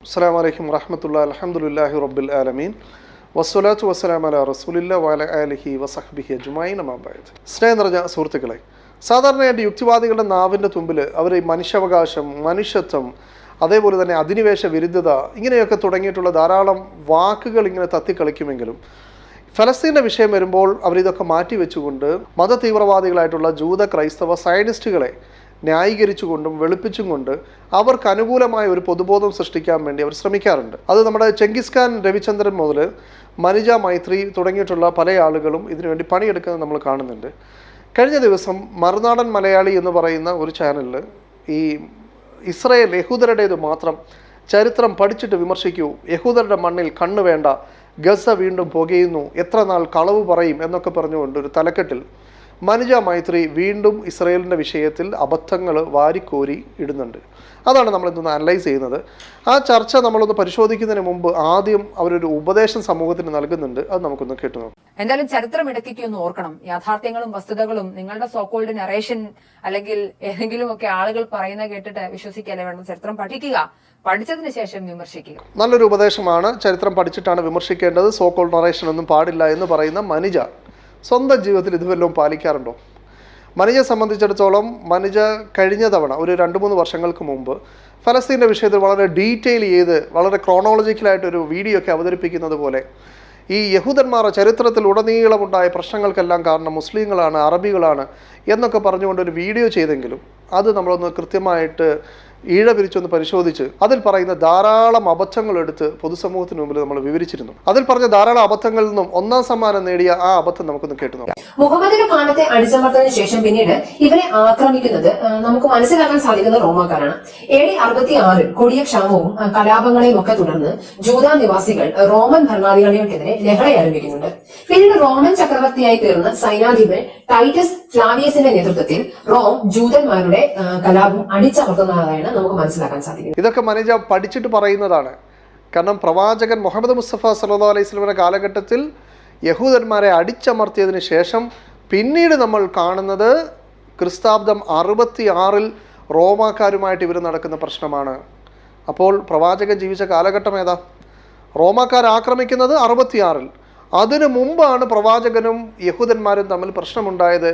അസ്സലാമു അലൈക്കും വറഹ്മത്തുള്ളാഹി അൽഹംദുലില്ലാഹി റബ്ബിൽ ആലമീൻ വസ്സലാത്തു വസ്സലാമു അലാ റസൂലില്ലാഹി വഅലാ ആലിഹി വസഹ്ബിഹി അജ്മഈൻ അമ്മാ ബഅദ്. സ്നേഹം നിറഞ്ഞ സുഹൃത്തുക്കളെ, സാധാരണയായിട്ട് യുക്തിവാദികളുടെ നാവിൻ്റെ തുമ്പിൽ അവർ മനുഷ്യാവകാശം, മനുഷ്യത്വം, അതേപോലെ തന്നെ അധിനിവേശ വിരുദ്ധത ഇങ്ങനെയൊക്കെ തുടങ്ങിയിട്ടുള്ള ധാരാളം വാക്കുകൾ ഇങ്ങനെ തത്തിക്കളിക്കുമെങ്കിലും ഫലസ്തീൻ്റെ വിഷയം വരുമ്പോൾ അവരിതൊക്കെ മാറ്റിവെച്ചുകൊണ്ട് മത തീവ്രവാദികളായിട്ടുള്ള ജൂത ക്രൈസ്തവ സയനിസ്റ്റുകളെ ന്യായീകരിച്ചുകൊണ്ടും വെളുപ്പിച്ചും കൊണ്ട് അവർക്ക് അനുകൂലമായ ഒരു പൊതുബോധം സൃഷ്ടിക്കാൻ വേണ്ടി അവർ ശ്രമിക്കാറുണ്ട്. അത് നമ്മുടെ ചെങ്കിസ് ഖാൻ രവിചന്ദ്രൻ മുതൽ മനിജ മൈത്രി തുടങ്ങിയിട്ടുള്ള പല ആളുകളും ഇതിനുവേണ്ടി പണിയെടുക്കുന്നത് നമ്മൾ കാണുന്നുണ്ട്. കഴിഞ്ഞ ദിവസം മറുനാടൻ മലയാളി എന്ന് പറയുന്ന ഒരു ചാനലിൽ ഈ ഇസ്രായേൽ യഹൂദരുടേത് മാത്രം ചരിത്രം പഠിച്ചിട്ട് വിമർശിക്കൂ, യഹൂദരുടെ മണ്ണിൽ കണ്ണു വേണ്ട, ഗസ വീണ്ടും പുകയുന്നു, എത്ര നാൾ കളവ് പറയും എന്നൊക്കെ പറഞ്ഞുകൊണ്ട് ഒരു തലക്കെട്ടിൽ മനിജ മൈത്രി വീണ്ടും ഇസ്രായേലിൻ്റെ വിഷയത്തിൽ അബദ്ധങ്ങൾ വാരിക്കോരി ഇടുന്നുണ്ട്. അതാണ് നമ്മളിതൊന്ന് അനലൈസ് ചെയ്യുന്നത്. ആ ചർച്ച നമ്മളൊന്ന് പരിശോധിക്കുന്നതിന് മുമ്പ് ആദ്യം അവരൊരു ഉപദേശം സമൂഹത്തിന് നൽകുന്നുണ്ട്. അത് നമുക്കൊന്ന് കേട്ടു നോക്കാം. എന്തായാലും ചരിത്രം ഇടയ്ക്കൊക്കെ ഒന്ന് ഓർക്കണം. യാഥാർത്ഥ്യങ്ങളും വസ്തുതകളും നിങ്ങളുടെ സോക്കോൾഡ് നറേഷൻ അല്ലെങ്കിൽ ഏതെങ്കിലും ഒക്കെ ആളുകൾ പറയുന്ന കേട്ടിട്ട് വിശ്വസിക്കാതെ വേണം. ചരിത്രം പഠിക്കുക, പഠിച്ചതിന് ശേഷം വിമർശിക്കുക. നല്ലൊരു ഉപദേശമാണ്. ചരിത്രം പഠിച്ചിട്ടാണ് വിമർശിക്കേണ്ടത്, സോക്കോൾഡ് നറേഷൻ ഒന്നും പാടില്ല എന്ന് പറയുന്ന മനിജ സ്വന്തം ജീവിതത്തിൽ ഇതുവല്ലതും പാലിക്കാറുണ്ടോ? മനിജയെ സംബന്ധിച്ചിടത്തോളം മനിജ കഴിഞ്ഞ തവണ ഒരു 2-3 വർഷങ്ങൾക്ക് മുമ്പ് ഫലസ്തീൻ്റെ വിഷയത്തിൽ വളരെ ഡീറ്റെയിൽ ചെയ്ത് വളരെ ക്രോണോളജിക്കലായിട്ടൊരു വീഡിയോ ഒക്കെ അവതരിപ്പിക്കുന്നത് പോലെ ഈ യഹൂദന്മാർ ചരിത്രത്തിൽ ഉടനീളമുണ്ടായ പ്രശ്നങ്ങൾക്കെല്ലാം കാരണം മുസ്ലിങ്ങളാണ്, അറബികളാണ് എന്നൊക്കെ പറഞ്ഞുകൊണ്ട് ഒരു വീഡിയോ ചെയ്തെങ്കിലും അത് നമ്മളൊന്ന് കൃത്യമായിട്ട് പിരിച്ചൊന്ന് പരിശോധിച്ച് അതിൽ പറയുന്ന ധാരാളം അബദ്ധങ്ങൾ എടുത്ത് പൊതുസമൂഹത്തിന് മുമ്പിൽ നമ്മൾ വിവരിച്ചിരുന്നു. അതിൽ പറഞ്ഞ ധാരാളം അബദ്ധങ്ങളിൽ നിന്നും 1ാം സമ്മാനം നേടിയ ആ അബദ്ധം നമുക്കൊന്ന് കേട്ടു നോക്കാം. മുഹമ്മദിന്റെ കാലത്തെ അടിച്ചമർത്തതിനു ശേഷം പിന്നീട് ഇവരെ ആക്രമിക്കുന്നത് നമുക്ക് മനസ്സിലാക്കാൻ സാധിക്കുന്ന റോമാക്കാരാണ്. AD 66 കൊടിയ ക്ഷാമവും കലാപങ്ങളെയും ഒക്കെ തുടർന്ന് ജൂത നിവാസികൾ റോമൻ ഭരണാധികാരികൾക്കെതിരെ ലഹള ആരംഭിക്കുന്നുണ്ട്. പിന്നീട് റോമൻ ചക്രവർത്തിയായി തീർന്ന സൈനാധിപൻ ടൈറ്റസ് ഫ്ലാവിയസിന്റെ നേതൃത്വത്തിൽ റോം ജൂതന്മാരുടെ കലാപം അടിച്ചമർത്തുന്നതായാണ് നമുക്ക് മനസ്സിലാക്കാൻ സാധിക്കും. ഇതൊക്കെ മനിജ പഠിച്ചിട്ട് പറയുന്നതാണ്. കാരണം പ്രവാചകൻ മുഹമ്മദ് മുസ്തഫ സല്ലല്ലാഹു അലൈഹി വസല്ലമയുടെ കാലഘട്ടത്തിൽ യഹൂദന്മാരെ അടിച്ചമർത്തിയതിന് ശേഷം പിന്നീട് നമ്മൾ കാണുന്നത് ക്രിസ്താബ്ദം 66 റോമാക്കാരുമായിട്ട് ഇവർ നടക്കുന്ന പ്രശ്നമാണ്. അപ്പോൾ പ്രവാചകൻ ജീവിച്ച കാലഘട്ടം ഏതാ? റോമാക്കാർ ആക്രമിക്കുന്നത് 66. അതിനു മുമ്പാണ് പ്രവാചകനും യഹൂദന്മാരും തമ്മിൽ പ്രശ്നമുണ്ടായത്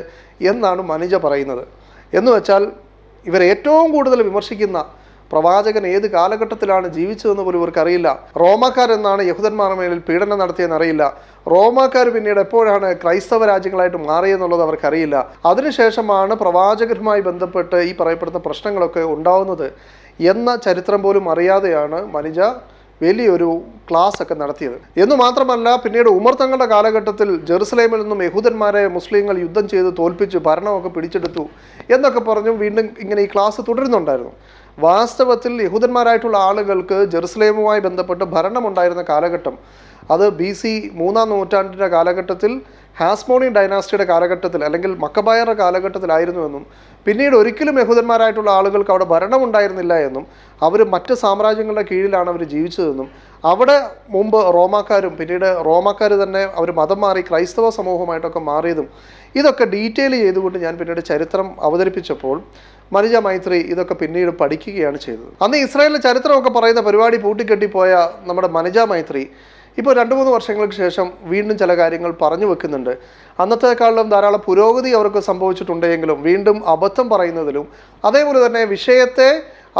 എന്നാണ് മനിജ പറയുന്നത്. എന്ന് വെച്ചാൽ ഇവർ ഏറ്റവും കൂടുതൽ വിമർശിക്കുന്ന പ്രവാചകൻ ഏത് കാലഘട്ടത്തിലാണ് ജീവിച്ചതെന്ന് പോലും ഇവർക്കറിയില്ല. റോമാക്കാരെന്നാണ് യഹൂദന്മാരുടെ മേലിൽ പീഡനം നടത്തിയെന്ന് അറിയില്ല. റോമാക്കാർ പിന്നീട് എപ്പോഴാണ് ക്രൈസ്തവ രാജ്യങ്ങളായിട്ട് മാറിയെന്നുള്ളത് അവർക്കറിയില്ല. അതിനുശേഷമാണ് പ്രവാചകരുമായി ബന്ധപ്പെട്ട് ഈ പറയപ്പെടുന്ന പ്രശ്നങ്ങളൊക്കെ ഉണ്ടാവുന്നത് എന്ന ചരിത്രം പോലും അറിയാതെയാണ് മനിജ വലിയൊരു ക്ലാസ് ഒക്കെ നടത്തിയത്. എന്നു മാത്രമല്ല, പിന്നീട് ഉമർ തങ്ങളുടെ കാലഘട്ടത്തിൽ ജെറുസലേമിൽ നിന്നും യഹൂദന്മാരെ മുസ്ലിങ്ങൾ യുദ്ധം ചെയ്ത് തോൽപ്പിച്ച് ഭരണമൊക്കെ പിടിച്ചെടുത്തു എന്നൊക്കെ പറഞ്ഞു വീണ്ടും ഇങ്ങനെ ഈ ക്ലാസ് തുടരുന്നുണ്ടായിരുന്നു. വാസ്തവത്തിൽ യഹൂദന്മാരായിട്ടുള്ള ആളുകൾക്ക് ജെറുസലേമുമായി ബന്ധപ്പെട്ട് ഭരണമുണ്ടായിരുന്ന കാലഘട്ടം അത് BC 3-ാം നൂറ്റാണ്ടിൻ്റെ കാലഘട്ടത്തിൽ ഹാസ്മോണി ഡൈനാസ്റ്റിയുടെ കാലഘട്ടത്തിൽ അല്ലെങ്കിൽ മക്കബായറുടെ കാലഘട്ടത്തിലായിരുന്നുവെന്നും പിന്നീട് ഒരിക്കലും യഹൂദന്മാരായിട്ടുള്ള ആളുകൾക്ക് അവിടെ ഭരണമുണ്ടായിരുന്നില്ല എന്നും അവർ മറ്റ് സാമ്രാജ്യങ്ങളുടെ കീഴിലാണ് അവർ ജീവിച്ചതെന്നും അവിടെ മുമ്പ് റോമാക്കാരും പിന്നീട് റോമാക്കാർ തന്നെ അവർ മതം മാറി ക്രൈസ്തവ സമൂഹമായിട്ടൊക്കെ മാറിയതും ഇതൊക്കെ ഡീറ്റെയിൽ ചെയ്തുകൊണ്ട് ഞാൻ പിന്നീട് ചരിത്രം അവതരിപ്പിച്ചപ്പോൾ മനിജ മൈത്രി ഇതൊക്കെ പിന്നീട് പഠിക്കുകയാണ് ചെയ്തത്. അന്ന് ഇസ്രായേലിലെ ചരിത്രമൊക്കെ പറയുന്ന പരിപാടി പൂട്ടിക്കെട്ടിപ്പോയ നമ്മുടെ മനിജ മൈത്രി ഇപ്പോൾ 2-3 വർഷങ്ങൾക്ക് ശേഷം വീണ്ടും ചില കാര്യങ്ങൾ പറഞ്ഞു വെക്കുന്നുണ്ട്. അന്നത്തെക്കാളും ധാരാളം പുരോഗതി അവർക്ക് സംഭവിച്ചിട്ടുണ്ടെങ്കിലും വീണ്ടും അബദ്ധം പറയുന്നതിലും അതേപോലെ തന്നെ വിഷയത്തെ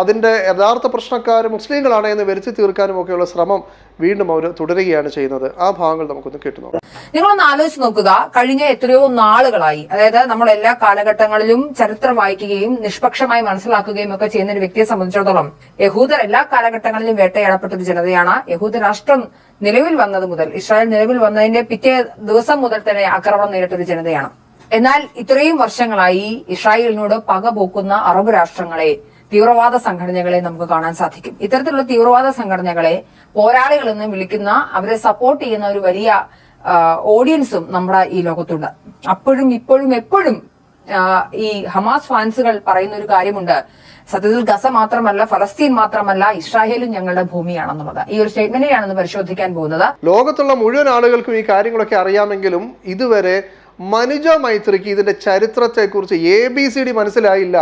അതിൻ്റെ യഥാർത്ഥ പ്രശ്നക്കാർ മുസ്ലിങ്ങളാണ് എന്ന് വരുത്തി തീർക്കാനും ഒക്കെയുള്ള ശ്രമം വീണ്ടും അവർ തുടരുകയാണ് ചെയ്യുന്നത്. ആ ഭാഗങ്ങൾ നമുക്കൊന്ന് കേട്ടു നോക്കാം. നിങ്ങളൊന്ന് ആലോചിച്ച് നോക്കുക. കഴിഞ്ഞ എത്രയോ നാളുകളായി, അതായത് നമ്മൾ എല്ലാ കാലഘട്ടങ്ങളിലും ചരിത്രം വായിക്കുകയും നിഷ്പക്ഷമായി മനസ്സിലാക്കുകയും ഒക്കെ ചെയ്യുന്ന ഒരു വ്യക്തിയെ സംബന്ധിച്ചിടത്തോളം യഹൂദർ എല്ലാ കാലഘട്ടങ്ങളിലും വേട്ടയാടപ്പെട്ട ഒരു ജനതയാണ്. യഹൂദ രാഷ്ട്രം നിലവിൽ വന്നത് മുതൽ, ഇസ്രായേൽ നിലവിൽ വന്നതിന്റെ പിറ്റേ ദിവസം മുതൽ തന്നെ ആക്രമണം നേരിട്ടൊരു ജനതയാണ്. എന്നാൽ ഇത്രയും വർഷങ്ങളായി ഇസ്രായേലിനോട് പക പോക്കുന്ന അറബ് രാഷ്ട്രങ്ങളെ, തീവ്രവാദ സംഘടനകളെ നമുക്ക് കാണാൻ സാധിക്കും. ഇത്തരത്തിലുള്ള തീവ്രവാദ സംഘടനകളെ പോരാളികൾ എന്ന് വിളിക്കുന്ന, അവരെ സപ്പോർട്ട് ചെയ്യുന്ന ഒരു വലിയ ഓഡിയൻസും നമ്മുടെ ഈ ലോകത്തുണ്ട്. അപ്പോഴും ഇപ്പോഴും എപ്പോഴും ഈ ഹമാസ് ഫാൻസുകൾ പറയുന്ന ഒരു കാര്യമുണ്ട്, സത്യത്തിൽ ഗസ മാത്രമല്ല, ഫലസ്തീൻ മാത്രമല്ല, ഇസ്രായേലും ഞങ്ങളുടെ ഭൂമിയാണെന്നുള്ളത്. ഈ ഒരു സ്റ്റേറ്റ്മെന്റിനെയാണ് പരിശോധിക്കാൻ പോകുന്നത്. ലോകത്തുള്ള മുഴുവൻ ആളുകൾക്കും ഈ കാര്യങ്ങളൊക്കെ അറിയാമെങ്കിലും ഇതുവരെ മനുജ മൈത്രിക്ക് ഇതിൻ്റെ ചരിത്രത്തെക്കുറിച്ച് ABCD മനസ്സിലായില്ല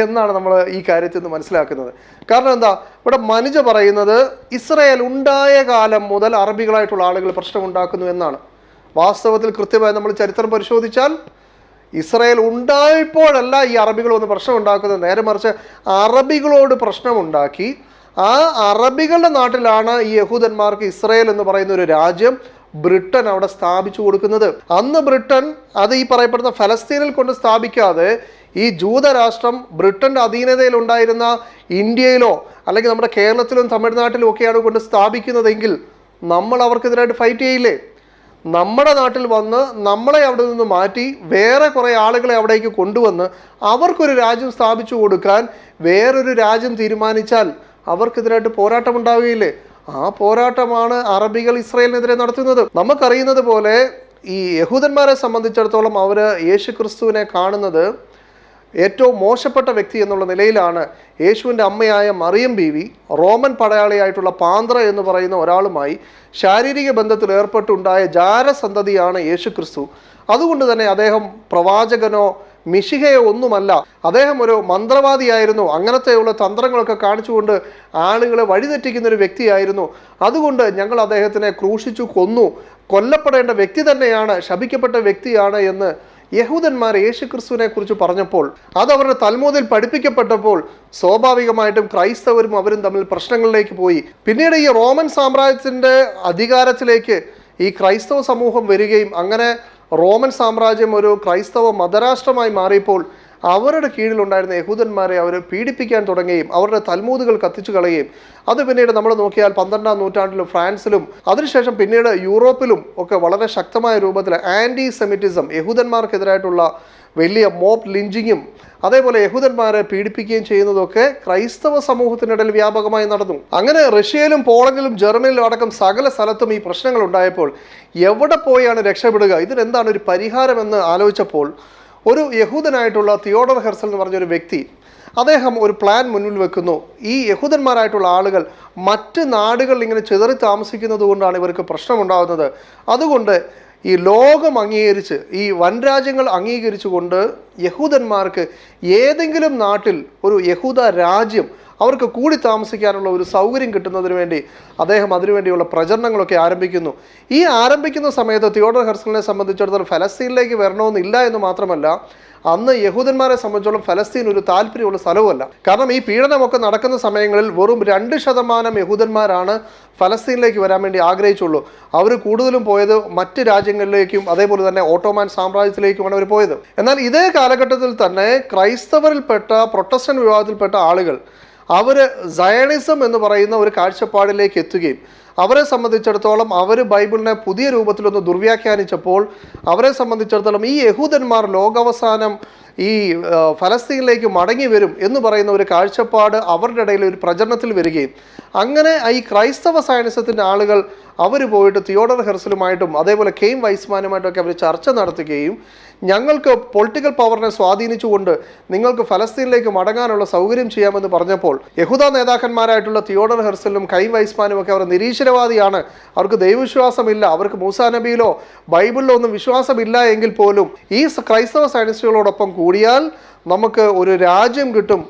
എന്നാണ് നമ്മൾ ഈ കാര്യത്തിൽ നിന്ന് മനസ്സിലാക്കുന്നത്. കാരണം എന്താ, ഇവിടെ മനുജ പറയുന്നത് ഇസ്രായേൽ ഉണ്ടായ കാലം മുതൽ അറബികളായിട്ടുള്ള ആളുകൾ പ്രശ്നമുണ്ടാക്കുന്നു എന്നാണ്. വാസ്തവത്തിൽ കൃത്യമായി നമ്മൾ ചരിത്രം പരിശോധിച്ചാൽ ഇസ്രായേൽ ഉണ്ടായപ്പോഴല്ല ഈ അറബികൾ വന്ന് പ്രശ്നം ഉണ്ടാക്കുന്നത്. നേരെ മറിച്ച് അറബികളോട് പ്രശ്നമുണ്ടാക്കി ആ അറബികളുടെ നാട്ടിലാണ് ഈ യഹൂദന്മാർക്ക് ഇസ്രായേൽ എന്ന് പറയുന്ന ഒരു രാജ്യം ബ്രിട്ടൻ അവിടെ സ്ഥാപിച്ചു കൊടുക്കുന്നത്. അന്ന് ബ്രിട്ടൻ അത് ഈ പറയപ്പെടുന്ന ഫലസ്തീനിൽ കൊണ്ട് സ്ഥാപിക്കാതെ ഈ ജൂതരാഷ്ട്രം ബ്രിട്ടൻ്റെ അധീനതയിൽ ഉണ്ടായിരുന്ന ഇന്ത്യയിലോ അല്ലെങ്കിൽ നമ്മുടെ കേരളത്തിലും തമിഴ്നാട്ടിലും ഒക്കെയാണ് കൊണ്ട് സ്ഥാപിക്കുന്നതെങ്കിൽ നമ്മൾ അവർക്കെതിരായിട്ട് ഫൈറ്റ് ചെയ്യില്ലേ? നമ്മുടെ നാട്ടിൽ വന്ന് നമ്മളെ അവിടെ നിന്ന് മാറ്റി വേറെ കുറേ ആളുകളെ അവിടേക്ക് കൊണ്ടുവന്ന് അവർക്കൊരു രാജ്യം സ്ഥാപിച്ചു കൊടുക്കാൻ വേറൊരു രാജ്യം തീരുമാനിച്ചാൽ അവർക്കെതിരായിട്ട് പോരാട്ടം ഉണ്ടാവുകയില്ലേ? ആ പോരാട്ടമാണ് അറബികൾ ഇസ്രായേലിനെതിരെ നടത്തുന്നത്. നമുക്കറിയുന്നത് പോലെ ഈ യഹൂദന്മാരെ സംബന്ധിച്ചിടത്തോളം അവർ യേശുക്രിസ്തുവിനെ കാണുന്നത് ഏറ്റവും മോശപ്പെട്ട വ്യക്തി എന്നുള്ള നിലയിലാണ്. യേശുവിൻ്റെ അമ്മയായ മറിയം ബീവി റോമൻ പടയാളിയായിട്ടുള്ള പാന്ത്ര എന്ന് പറയുന്ന ഒരാളുമായി ശാരീരിക ബന്ധത്തിൽ ഏർപ്പെട്ടുണ്ടായ ജാരസന്തതിയാണ് യേശുക്രിസ്തു. അതുകൊണ്ട് തന്നെ അദ്ദേഹം പ്രവാചകനോ മിശിഹയോ ഒന്നുമല്ല. അദ്ദേഹം ഒരു മന്ത്രവാദിയായിരുന്നു. അങ്ങനത്തെയുള്ള തന്ത്രങ്ങളൊക്കെ കാണിച്ചുകൊണ്ട് ആളുകളെ വഴിതെറ്റിക്കുന്ന ഒരു വ്യക്തിയായിരുന്നു. അതുകൊണ്ട് ഞങ്ങൾ അദ്ദേഹത്തിനെ ക്രൂശിച്ചു കൊന്നു, കൊല്ലപ്പെടേണ്ട വ്യക്തി തന്നെയാണ്, ശപിക്കപ്പെട്ട വ്യക്തിയാണ് എന്ന് യഹൂദന്മാർ യേശുക്രിസ്തുവിനെ കുറിച്ച് പറഞ്ഞപ്പോൾ, അത് അവരുടെ തൽമൂദിൽ പഠിപ്പിക്കപ്പെട്ടപ്പോൾ സ്വാഭാവികമായിട്ടും ക്രൈസ്തവരും അവരും തമ്മിൽ പ്രശ്നങ്ങളിലേക്ക് പോയി. പിന്നീട് ഈ റോമൻ സാമ്രാജ്യത്തിൻ്റെ അധികാരത്തിലേക്ക് ഈ ക്രൈസ്തവ സമൂഹം വരികയും അങ്ങനെ റോമൻ സാമ്രാജ്യം ഒരു ക്രൈസ്തവ മതരാഷ്ട്രമായി മാറിയപ്പോൾ അവരുടെ കീഴിലുണ്ടായിരുന്ന യഹൂദന്മാരെ അവർ പീഡിപ്പിക്കാൻ തുടങ്ങുകയും അവരുടെ തൽമൂദുകൾ കത്തിച്ചു കളയുകയും അത് പിന്നീട് നമ്മൾ നോക്കിയാൽ 12-ാം നൂറ്റാണ്ടിലും ഫ്രാൻസിലും അതിനുശേഷം പിന്നീട് യൂറോപ്പിലും ഒക്കെ വളരെ ശക്തമായ രൂപത്തിൽ ആൻറ്റി സെമിറ്റിസം, യഹൂദന്മാർക്കെതിരായിട്ടുള്ള വലിയ മോബ് ലിഞ്ചിങ്ങും അതേപോലെ യഹൂദന്മാരെ പീഡിപ്പിക്കുകയും ചെയ്യുന്നതൊക്കെ ക്രൈസ്തവ സമൂഹത്തിനിടയിൽ വ്യാപകമായി നടന്നു. അങ്ങനെ റഷ്യയിലും പോളണ്ടിലും ജർമ്മനിയിലും അടക്കം സകല സ്ഥലത്തും ഈ പ്രശ്നങ്ങൾ ഉണ്ടായപ്പോൾ എവിടെ പോയാണ് രക്ഷപ്പെടുക, ഇതിനെന്താണ് ഒരു പരിഹാരമെന്ന് ആലോചിച്ചപ്പോൾ ഒരു യഹൂദനായിട്ടുള്ള തിയോഡർ ഹെർസൽ എന്ന് പറഞ്ഞൊരു വ്യക്തി അദ്ദേഹം ഒരു പ്ലാൻ മുന്നിൽ വെക്കുന്നു. ഈ യഹൂദന്മാരായിട്ടുള്ള ആളുകൾ മറ്റ് നാടുകളിൽ ഇങ്ങനെ ചിതറി താമസിക്കുന്നത് കൊണ്ടാണ് ഇവർക്ക് പ്രശ്നമുണ്ടാകുന്നത്. അതുകൊണ്ട് ഈ ലോകം അംഗീകരിച്ച് ഈ വൻരാജ്യങ്ങൾ അംഗീകരിച്ചുകൊണ്ട് യഹൂദന്മാർക്ക് ഏതെങ്കിലും നാട്ടിൽ ഒരു യഹൂദ രാജ്യം അവർക്ക് കൂടി താമസിക്കാനുള്ള ഒരു സൗകര്യം കിട്ടുന്നതിന് വേണ്ടി അദ്ദേഹം അതിനുവേണ്ടിയുള്ള പ്രചരണങ്ങളൊക്കെ ആരംഭിക്കുന്നു. ഈ ആരംഭിക്കുന്ന സമയത്ത് തിയോഡർ ഹെർസലിനെ സംബന്ധിച്ചിടത്തോളം ഫലസ്തീനിലേക്ക് വരണമെന്നില്ല എന്ന് മാത്രമല്ല, അന്ന് യഹൂദന്മാരെ സംബന്ധിച്ചോളം ഫലസ്തീൻ ഒരു താല്പര്യമുള്ള സ്ഥലവുമല്ല. കാരണം ഈ പീഡനമൊക്കെ നടക്കുന്ന സമയങ്ങളിൽ വെറും 2% യഹൂദന്മാരാണ് ഫലസ്തീനിലേക്ക് വരാൻ വേണ്ടി ആഗ്രഹിച്ചുള്ളൂ. അവർ കൂടുതലും പോയത് മറ്റ് രാജ്യങ്ങളിലേക്കും അതേപോലെ തന്നെ ഓട്ടോമാൻ സാമ്രാജ്യത്തിലേക്കുമാണ് അവർ പോയത്. എന്നാൽ ഇതേ കാലഘട്ടത്തിൽ തന്നെ ക്രൈസ്തവരിൽപ്പെട്ട പ്രൊട്ടസ്റ്റന്റ് വിഭാഗത്തിൽപ്പെട്ട ആളുകൾ അവർ സയണിസം എന്ന് പറയുന്ന ഒരു കാഴ്ചപ്പാടിലേക്ക് എത്തുകയും അവരെ സംബന്ധിച്ചിടത്തോളം അവർ ബൈബിളിനെ പുതിയ രൂപത്തിലൊന്ന് ദുർവ്യാഖ്യാനിച്ചപ്പോൾ അവരെ സംബന്ധിച്ചിടത്തോളം ഈ യഹൂദന്മാർ ലോകാവസാനം ഈ ഫലസ്തീനിലേക്ക് മടങ്ങി വരും എന്ന് പറയുന്ന ഒരു കാഴ്ചപ്പാട് അവരുടെ ഇടയിൽ ഒരു പ്രചരണത്തിൽ വരികയും അങ്ങനെ ഈ ക്രൈസ്തവ സയനിസത്തിൻ്റെ ആളുകൾ അവർ പോയിട്ട് തിയോഡർ ഹെർസലുമായിട്ടും അതേപോലെ കെയിം വൈസ്മാനുമായിട്ടൊക്കെ അവർ ചർച്ച നടത്തുകയും ഞങ്ങൾക്ക് പൊളിറ്റിക്കൽ പവറിനെ സ്വാധീനിച്ചുകൊണ്ട് നിങ്ങൾക്ക് ഫലസ്തീനിലേക്ക് മടങ്ങാനുള്ള സൗകര്യം ചെയ്യാമെന്ന് പറഞ്ഞപ്പോൾ യഹൂദ നേതാക്കന്മാരായിട്ടുള്ള തിയോഡർ ഹെർസലും കെയിം വൈസ്മാനും ഒക്കെ അവർ നിരീശ്വരവാദിയാണ്, അവർക്ക് ദൈവവിശ്വാസമില്ല, അവർക്ക് മൂസാ നബിയിലോ ബൈബിളിലോ ഒന്നും വിശ്വാസമില്ല എങ്കിൽ പോലും ഈ ക്രൈസ്തവ സയനിസ്റ്റുകളോടൊപ്പം കൂടിയാൽ നമുക്ക് ഒരു രാജ്യം കിട്ടും,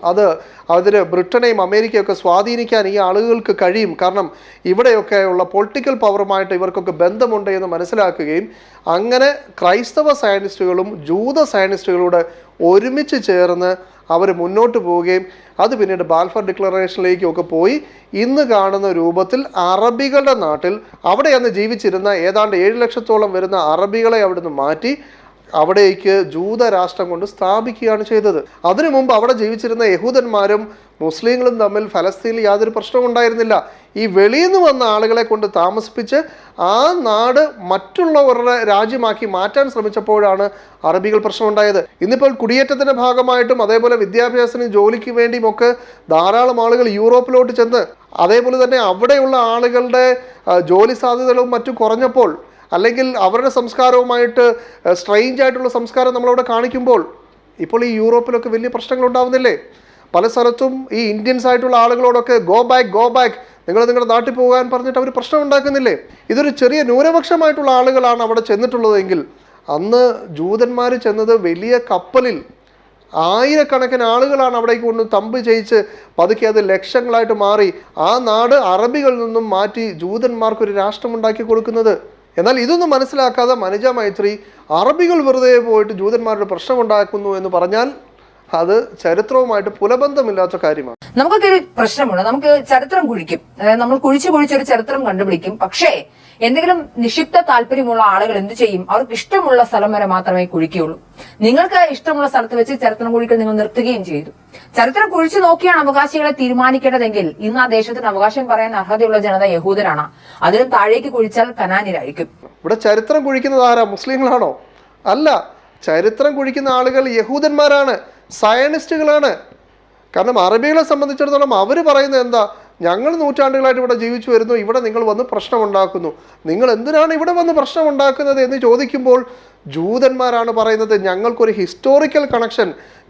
അതിന് ബ്രിട്ടനെയും അമേരിക്കയൊക്കെ സ്വാധീനിക്കാൻ ഈ ആളുകൾക്ക് കഴിയും, കാരണം ഇവിടെയൊക്കെയുള്ള പൊളിറ്റിക്കൽ പവറുമായിട്ട് ഇവർക്കൊക്കെ ബന്ധമുണ്ട് എന്ന് മനസ്സിലാക്കുകയും അങ്ങനെ ക്രൈസ്തവ സയനിസ്റ്റുകളും ജൂത സയനിസ്റ്റുകളോട് ഒരുമിച്ച് ചേർന്ന് അവർ മുന്നോട്ട് പോവുകയും അത് പിന്നീട് ബാൽഫർ ഡിക്ലറേഷനിലേക്കൊക്കെ പോയി ഇന്ന് കാണുന്ന രൂപത്തിൽ അറബികളുടെ നാട്ടിൽ അവിടെ അന്ന് ജീവിച്ചിരുന്ന ഏതാണ്ട് 7 ലക്ഷത്തോളം വരുന്ന അറബികളെ അവിടുന്ന് മാറ്റി അവിടേക്ക് ജൂതരാഷ്ട്രം കൊണ്ട് സ്ഥാപിക്കുകയാണ് ചെയ്തത്. അതിനു മുമ്പ് അവിടെ ജീവിച്ചിരുന്ന യഹൂദന്മാരും മുസ്ലിങ്ങളും തമ്മിൽ ഫലസ്തീനിൽ യാതൊരു പ്രശ്നവും ഉണ്ടായിരുന്നില്ല. ഈ വെളിയിൽ നിന്ന് വന്ന ആളുകളെ കൊണ്ട് താമസിപ്പിച്ച് ആ നാട് മറ്റുള്ളവരുടെ രാജ്യമാക്കി മാറ്റാൻ ശ്രമിച്ചപ്പോഴാണ് അറബികൾ പ്രശ്നമുണ്ടായത്. ഇന്നിപ്പോൾ കുടിയേറ്റത്തിൻ്റെ ഭാഗമായിട്ടും അതേപോലെ വിദ്യാഭ്യാസത്തിനും ജോലിക്ക് വേണ്ടിയുമൊക്കെ ധാരാളം ആളുകൾ യൂറോപ്പിലോട്ട് ചെന്ന് അതേപോലെ തന്നെ അവിടെയുള്ള ആളുകളുടെ ജോലി സാധ്യതകളും മറ്റും കുറഞ്ഞപ്പോൾ അല്ലെങ്കിൽ അവരുടെ സംസ്കാരവുമായിട്ട് സ്ട്രെയിഞ്ച് ആയിട്ടുള്ള സംസ്കാരം നമ്മളവിടെ കാണിക്കുമ്പോൾ ഇപ്പോൾ ഈ യൂറോപ്പിലൊക്കെ വലിയ പ്രശ്നങ്ങൾ ഉണ്ടാവുന്നില്ലേ? പല സ്ഥലത്തും ഈ ഇന്ത്യൻസ് ആയിട്ടുള്ള ആളുകളോടൊക്കെ ഗോ ബാക്ക് നിങ്ങൾ നിങ്ങളുടെ നാട്ടിൽ പോകാൻ പറഞ്ഞിട്ട് അവർ പ്രശ്നം ഉണ്ടാക്കുന്നില്ലേ? ഇതൊരു ചെറിയ ന്യൂനപക്ഷമായിട്ടുള്ള ആളുകളാണ് അവിടെ ചെന്നിട്ടുള്ളതെങ്കിൽ അന്ന് ജൂതന്മാർ ചെന്നത് വലിയ കപ്പലിൽ ആയിരക്കണക്കിന് ആളുകളാണ് അവിടേക്ക് കൊണ്ട് തമ്പ് ചെയ്യിച്ച് പതുക്കെ അത് ലക്ഷങ്ങളായിട്ട് മാറി ആ നാട് അറബികളിൽ നിന്നും മാറ്റി ജൂതന്മാർക്കൊരു രാഷ്ട്രമുണ്ടാക്കി കൊടുക്കുന്നത്. എന്നാൽ ഇതൊന്നും മനസ്സിലാക്കാതെ മനുജ മൈത്രി അറബികൾ വെറുതെ പോയിട്ട് ജൂതന്മാരുടെ പ്രശ്നമുണ്ടാക്കുന്നു എന്ന് പറഞ്ഞാൽ അത് ചരിത്രവുമായിട്ട് പുലബന്ധമില്ലാത്ത കാര്യമാണ്. നമുക്കൊക്കെ ഒരു പ്രശ്നമുണ്ട്. നമുക്ക് ചരിത്രം കുഴിക്കും, അതായത് നമ്മൾ കുഴിച്ചൊരു ചരിത്രം കണ്ടുപിടിക്കും. പക്ഷേ എന്തെങ്കിലും നിക്ഷിപ്ത താല്പര്യമുള്ള ആളുകൾ എന്ത് ചെയ്യും? അവർക്ക് ഇഷ്ടമുള്ള സ്ഥലം വരെ മാത്രമേ കുഴിക്കുകയുള്ളൂ. നിങ്ങൾക്ക് ഇഷ്ടമുള്ള സ്ഥലത്ത് വെച്ച് ചരിത്രം കുഴിക്കൽ നിങ്ങൾ നിർത്തുകയും ചെയ്തു. ചരിത്രം കുഴിച്ചു നോക്കിയാണ് അവകാശികളെ തീരുമാനിക്കേണ്ടതെങ്കിൽ ഇന്ന് ആ ദേശത്തിന് അവകാശം പറയാൻ അർഹതയുള്ള ജനത യഹൂദരാണ്. അതിലും താഴേക്ക് കുഴിച്ചാൽ കനാന്യരായിരിക്കും. ഇവിടെ ചരിത്രം കുഴിക്കുന്നത് ആരാ? മുസ്ലിങ്ങളാണോ? അല്ല, ചരിത്രം കുഴിക്കുന്ന ആളുകൾ യഹൂദന്മാരാണ്, സയനിസ്റ്റുകളാണ്. കാരണം അറബികളെ സംബന്ധിച്ചിടത്തോളം അവർ പറയുന്നത് എന്താ? ഞങ്ങൾ നൂറ്റാണ്ടുകളായിട്ട് ഇവിടെ ജീവിച്ചു വരുന്നു, ഇവിടെ നിങ്ങൾ വന്ന് പ്രശ്നമുണ്ടാക്കുന്നു. നിങ്ങൾ എന്തിനാണ് ഇവിടെ വന്ന് പ്രശ്നം ഉണ്ടാക്കുന്നത് എന്ന് ചോദിക്കുമ്പോൾ ജൂതന്മാരാണ് പറയുന്നത് ഞങ്ങൾക്കൊരു ഹിസ്റ്റോറിക്കൽ കണക്ഷൻ,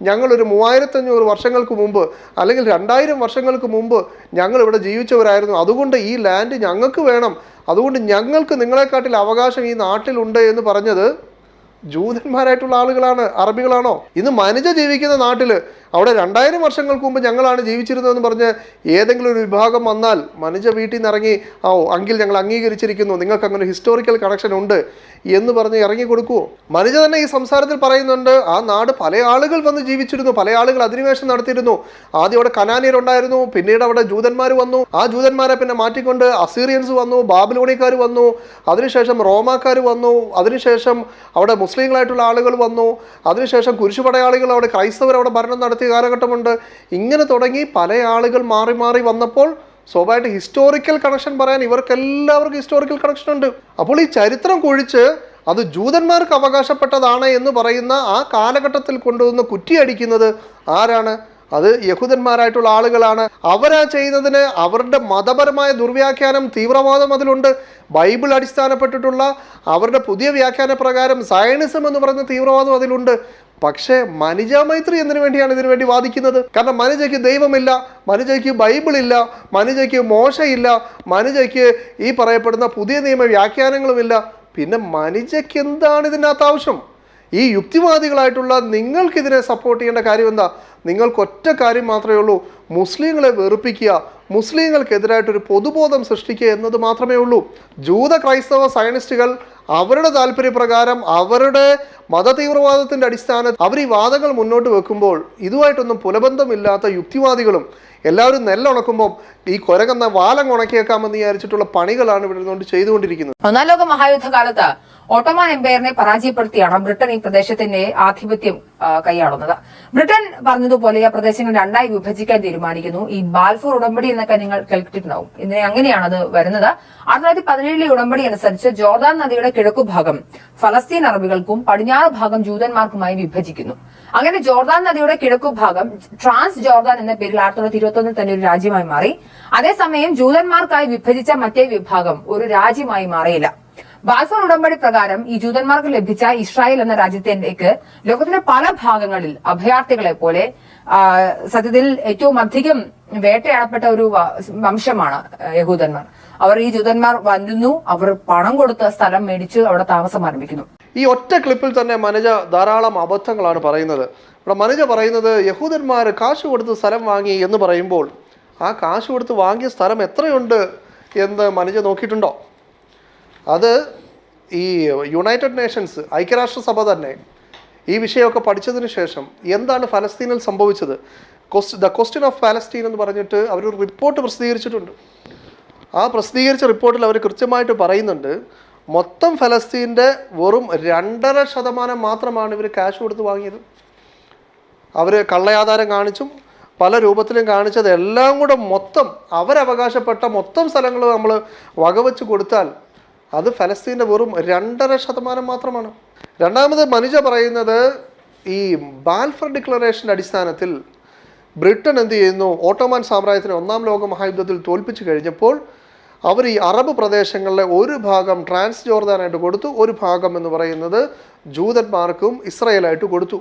ഞങ്ങളൊരു 3500 വർഷങ്ങൾക്ക് മുമ്പ് അല്ലെങ്കിൽ 2000 വർഷങ്ങൾക്ക് മുമ്പ് ഞങ്ങൾ ഇവിടെ ജീവിച്ചവരായിരുന്നു, അതുകൊണ്ട് ഈ ലാൻഡ് ഞങ്ങൾക്ക് വേണം, അതുകൊണ്ട് ഞങ്ങൾക്ക് നിങ്ങളെക്കാട്ടിൽ അവകാശം ഈ നാട്ടിലുണ്ട് എന്ന് പറഞ്ഞത് ജൂതന്മാരായിട്ടുള്ള ആളുകളാണ്. അറബികളാണോ? ഇന്ന് മനുജ ജീവിക്കുന്ന നാട്ടിൽ അവിടെ 2000 വർഷങ്ങൾക്ക് മുമ്പ് ഞങ്ങളാണ് ജീവിച്ചിരുന്നതെന്ന് പറഞ്ഞ് ഏതെങ്കിലും ഒരു വിഭാഗം വന്നാൽ മനുജ വീട്ടിൽ നിന്ന് ഇറങ്ങി അങ്കിൽ ഞങ്ങൾ അംഗീകരിച്ചിരിക്കുന്നു, നിങ്ങൾക്ക് അങ്ങനെ ഹിസ്റ്റോറിക്കൽ കണക്ഷൻ ഉണ്ട് എന്ന് പറഞ്ഞ് ഇറങ്ങി കൊടുക്കുമോ? മനുജ തന്നെ ഈ സംസാരത്തിൽ പറയുന്നുണ്ട് ആ നാട് പല ആളുകൾ വന്ന് ജീവിച്ചിരുന്നു, പല ആളുകൾ അധിനിവേശം നടത്തിയിരുന്നു. ആദ്യം അവിടെ കനാനിയരുണ്ടായിരുന്നു, പിന്നീട് അവിടെ ജൂതന്മാർ വന്നു, ആ ജൂതന്മാരെ പിന്നെ മാറ്റിക്കൊണ്ട് അസീറിയൻസ് വന്നു, ബാബിലോണിയക്കാർ വന്നു, അതിനുശേഷം റോമാക്കാർ വന്നു, അതിനുശേഷം അവിടെ മുസ്ലിങ്ങളായിട്ടുള്ള ആളുകൾ വന്നു, അതിനുശേഷം കുരിശുപടയാളികൾ അവിടെ ക്രൈസ്തവർ അവിടെ ഭരണം നടത്തിയ കാലഘട്ടമുണ്ട്. ഇങ്ങനെ തുടങ്ങി പല ആളുകൾ മാറി മാറി വന്നപ്പോൾ സ്വാഭാവികമായിട്ട് ഹിസ്റ്റോറിക്കൽ കണക്ഷൻ പറയാൻ ഇവർക്കെല്ലാവർക്കും ഹിസ്റ്റോറിക്കൽ കണക്ഷൻ ഉണ്ട്. അപ്പോൾ ഈ ചരിത്രം കുഴിച്ച് അത് ജൂതന്മാർക്ക് അവകാശപ്പെട്ടതാണ് എന്ന് പറയുന്ന ആ കാലഘട്ടത്തിൽ കൊണ്ടുവന്ന് കുറ്റിയടിക്കുന്നത് ആരാണ്? അത് യഹൂദന്മാരായിട്ടുള്ള ആളുകളാണ്. അവരാ ചെയ്യുന്നതിന് അവരുടെ മതപരമായ ദുർവ്യാഖ്യാനം, തീവ്രവാദം അതിലുണ്ട്. ബൈബിൾ അടിസ്ഥാനപ്പെട്ടിട്ടുള്ള അവരുടെ പുതിയ വ്യാഖ്യാന പ്രകാരം സയനിസം എന്ന് പറയുന്ന തീവ്രവാദം അതിലുണ്ട്. പക്ഷേ മനുജ മൈത്രി എന്തിനു വേണ്ടിയാണ് ഇതിനു വേണ്ടി വാദിക്കുന്നത്? കാരണം മനുജയ്ക്ക് ദൈവമില്ല, മനുജയ്ക്ക് ബൈബിളില്ല, മനുജയ്ക്ക് മോശയില്ല, മനുജയ്ക്ക് ഈ പറയപ്പെടുന്ന പുതിയ നിയമ വ്യാഖ്യാനങ്ങളുമില്ല. പിന്നെ മനുജയ്ക്ക് എന്താണ് ഇതിനകത്ത് ആവശ്യം? ഈ യുക്തിവാദികളായിട്ടുള്ള നിങ്ങൾക്കിതിനെ സപ്പോർട്ട് ചെയ്യേണ്ട കാര്യം എന്താ? നിങ്ങൾക്ക് ഒറ്റ കാര്യം മാത്രമേ ഉള്ളൂ, മുസ്ലിങ്ങളെ വെറുപ്പിക്കുക, മുസ്ലിങ്ങൾക്കെതിരായിട്ടൊരു പൊതുബോധം സൃഷ്ടിക്കുക എന്നത് മാത്രമേ ഉള്ളൂ. ജൂത ക്രൈസ്തവ സയനിസ്റ്റുകൾ അവരുടെ താല്പര്യപ്രകാരം അവരുടെ മതതീവ്രവാദത്തിൻ്റെ അടിസ്ഥാനത്തിൽ അവർ ഈ വാദങ്ങൾ മുന്നോട്ട് വെക്കുമ്പോൾ ഇതുമായിട്ടൊന്നും പുലബന്ധമില്ലാത്ത യുക്തിവാദികളും എല്ലാവരും നെല്ലുണക്കുമ്പോൾ ഈ കൊരകന്ന വാലം ഉണക്കിയേക്കാമെന്ന് വിചാരിച്ചിട്ടുള്ള പണികളാണ് ഇവിടെ നിന്നുകൊണ്ട് ചെയ്തുകൊണ്ടിരിക്കുന്നത്. ഒന്നാം ലോക മഹായുദ്ധകാലത്ത് ഓട്ടോമൻ എംപയറിനെ പരാജയപ്പെടുത്തിയാണ് ബ്രിട്ടൻ ഈ പ്രദേശത്തിന്റെ ആധിപത്യം കൈയാളുന്നത്. ബ്രിട്ടൻ പറഞ്ഞതുപോലെ ആ പ്രദേശങ്ങൾ രണ്ടായി വിഭജിക്കാൻ തീരുമാനിക്കുന്നു. ഈ ബാൽഫൂർ ഉടമ്പടി എന്നൊക്കെ നിങ്ങൾ കേട്ടിട്ടുണ്ടാവും. അങ്ങനെയാണ് അത് വരുന്നത്. 1917 ഉടമ്പടി അനുസരിച്ച് ജോർദാൻ നദിയുടെ കിഴക്കുഭാഗം ഫലസ്തീൻ അറബികൾക്കും പടിഞ്ഞാറ് ഭാഗം ജൂതന്മാർക്കുമായി വിഭജിക്കുന്നു. അങ്ങനെ ജോർദാൻ നദിയുടെ കിഴക്കുഭാഗം ട്രാൻസ് ജോർദാൻ എന്ന പേരിൽ 1921 തന്നെ ഒരു രാജ്യമായി മാറി. അതേസമയം ജൂതന്മാർക്കായി വിഭജിച്ച മറ്റേ വിഭാഗം ഒരു രാജ്യമായി മാറിയില്ല. ബാൽഫൂർ ഉടമ്പടി പ്രകാരം ഈ ജൂതന്മാർക്ക് ലഭിച്ച ഇസ്രായേൽ എന്ന രാജ്യത്തിലേക്ക് ലോകത്തിന്റെ പല ഭാഗങ്ങളിൽ അഭയാർത്ഥികളെ പോലെ സത്യത്തിൽ ഏറ്റവും അധികം വേട്ടയാടപ്പെട്ട ഒരു വംശമാണ് യഹൂദന്മാർ. അവർ ഈ ജൂതന്മാർ വരുന്നു, അവർ പണം കൊടുത്ത് സ്ഥലം മേടിച്ച് അവിടെ താമസം ആരംഭിക്കുന്നു. ഈ ഒറ്റ ക്ലിപ്പിൽ തന്നെ മനുജ ധാരാളം അബദ്ധങ്ങളാണ് പറയുന്നത്. ഇവിടെ മനുജ പറയുന്നത് യഹൂദന്മാർ കാശ് കൊടുത്ത് സ്ഥലം വാങ്ങി എന്ന് പറയുമ്പോൾ ആ കാശ് കൊടുത്ത് വാങ്ങിയ സ്ഥലം എത്രയുണ്ട് എന്ന് മനുജ നോക്കിയിട്ടുണ്ടോ? അത് ഈ യുണൈറ്റഡ് നേഷൻസ്, ഐക്യരാഷ്ട്രസഭ തന്നെ ഈ വിഷയമൊക്കെ പഠിച്ചതിന് ശേഷം എന്താണ് ഫലസ്തീനിൽ സംഭവിച്ചത്, ദ ക്വസ്റ്റ്യൻ ഓഫ് പാലസ്തീൻ എന്ന് പറഞ്ഞിട്ട് അവരൊരു റിപ്പോർട്ട് പ്രസിദ്ധീകരിച്ചിട്ടുണ്ട്. ആ പ്രസിദ്ധീകരിച്ച റിപ്പോർട്ടിൽ അവർ കൃത്യമായിട്ട് പറയുന്നുണ്ട്, മൊത്തം ഫലസ്തീൻ്റെ വെറും 2.5% മാത്രമാണ് ഇവർ ക്യാഷ് കൊടുത്ത് വാങ്ങിയത്. അവർ കള്ളയാധാരം കാണിച്ചും പല രൂപത്തിലും കാണിച്ചത് എല്ലാം കൂടെ മൊത്തം അവരവകാശപ്പെട്ട മൊത്തം സ്ഥലങ്ങൾ നമ്മൾ വകവെച്ച് കൊടുത്താൽ അത് ഫലസ്തീൻ്റെ വെറും 2.5% മാത്രമാണ്. രണ്ടാമത് മനുജ പറയുന്നത് ഈ ബാൽഫർ ഡിക്ലറേഷൻ്റെ അടിസ്ഥാനത്തിൽ ബ്രിട്ടൻ എന്ത് ചെയ്യുന്നു, ഓട്ടോമൻ സാമ്രാജ്യത്തിന് ഒന്നാം ലോക മഹായുദ്ധത്തിൽ തോൽപ്പിച്ചു കഴിഞ്ഞപ്പോൾ അവർ ഈ അറബ് പ്രദേശങ്ങളിലെ ഒരു ഭാഗം ട്രാൻസ് ജോർദാനായിട്ട് കൊടുത്തു, ഒരു ഭാഗം എന്ന് പറയുന്നത് ജൂതന്മാർക്കും ഇസ്രായേലായിട്ട് കൊടുത്തു.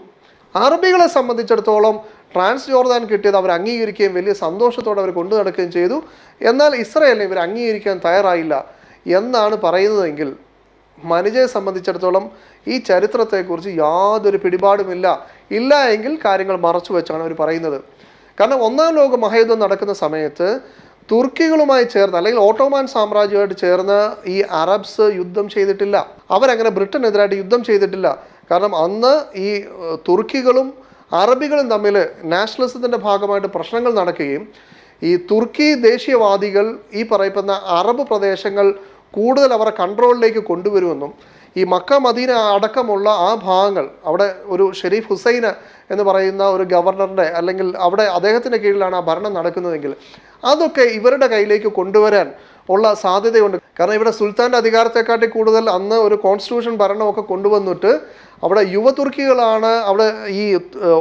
അറബികളെ സംബന്ധിച്ചിടത്തോളം ട്രാൻസ് ജോർദാൻ കിട്ടിയത് അവർ അംഗീകരിക്കുകയും വലിയ സന്തോഷത്തോടെ അവർ കൊണ്ടു നടക്കുകയും ചെയ്തു. എന്നാൽ ഇസ്രായേലിനെ ഇവർ അംഗീകരിക്കാൻ തയ്യാറായില്ല എന്നാണ് പറയുന്നതെങ്കിൽ മനുജയെ സംബന്ധിച്ചിടത്തോളം ഈ ചരിത്രത്തെക്കുറിച്ച് യാതൊരു പിടിപാടുമില്ല. ഇല്ല എങ്കിൽ കാര്യങ്ങൾ മറച്ചു വെച്ചാണ് അവർ പറയുന്നത്. കാരണം ഒന്നാം ലോക മഹായുദ്ധം നടക്കുന്ന സമയത്ത് തുർക്കികളുമായി ചേർന്ന് അല്ലെങ്കിൽ ഓട്ടോമാൻ സാമ്രാജ്യമായിട്ട് ചേർന്ന് ഈ അറബ്സ് യുദ്ധം ചെയ്തിട്ടില്ല. അവരങ്ങനെ ബ്രിട്ടനെതിരായിട്ട് യുദ്ധം ചെയ്തിട്ടില്ല. കാരണം അന്ന് ഈ തുർക്കികളും അറബികളും തമ്മിൽ നാഷണലിസത്തിൻ്റെ ഭാഗമായിട്ട് പ്രശ്നങ്ങൾ നടക്കുകയും ഈ തുർക്കി ദേശീയവാദികൾ ഈ പറയപ്പെടുന്ന അറബ് പ്രദേശങ്ങൾ കൂടുതൽ അവരുടെ കൺട്രോളിലേക്ക് കൊണ്ടുവരുമെന്നും ഈ മക്ക മദീന അടക്കമുള്ള ആ ഭാഗങ്ങൾ അവിടെ ഒരു ഷെരീഫ് ഹുസൈൻ എന്ന് പറയുന്ന ഒരു ഗവർണറുടെ അല്ലെങ്കിൽ അവിടെ അദ്ദേഹത്തിൻ്റെ കീഴിലാണ് ആ ഭരണം നടക്കുന്നതെങ്കിൽ അതൊക്കെ ഇവരുടെ കയ്യിലേക്ക് കൊണ്ടുവരാൻ ഉള്ള സാധ്യതയുണ്ട്. കാരണം ഇവിടെ സുൽത്താൻ്റെ അധികാരത്തെക്കാട്ടി കൂടുതൽ അന്ന് ഒരു കോൺസ്റ്റിറ്റ്യൂഷൻ ഭരണമൊക്കെ കൊണ്ടുവന്നിട്ട് അവിടെ യുവതുർക്കികളാണ് അവിടെ ഈ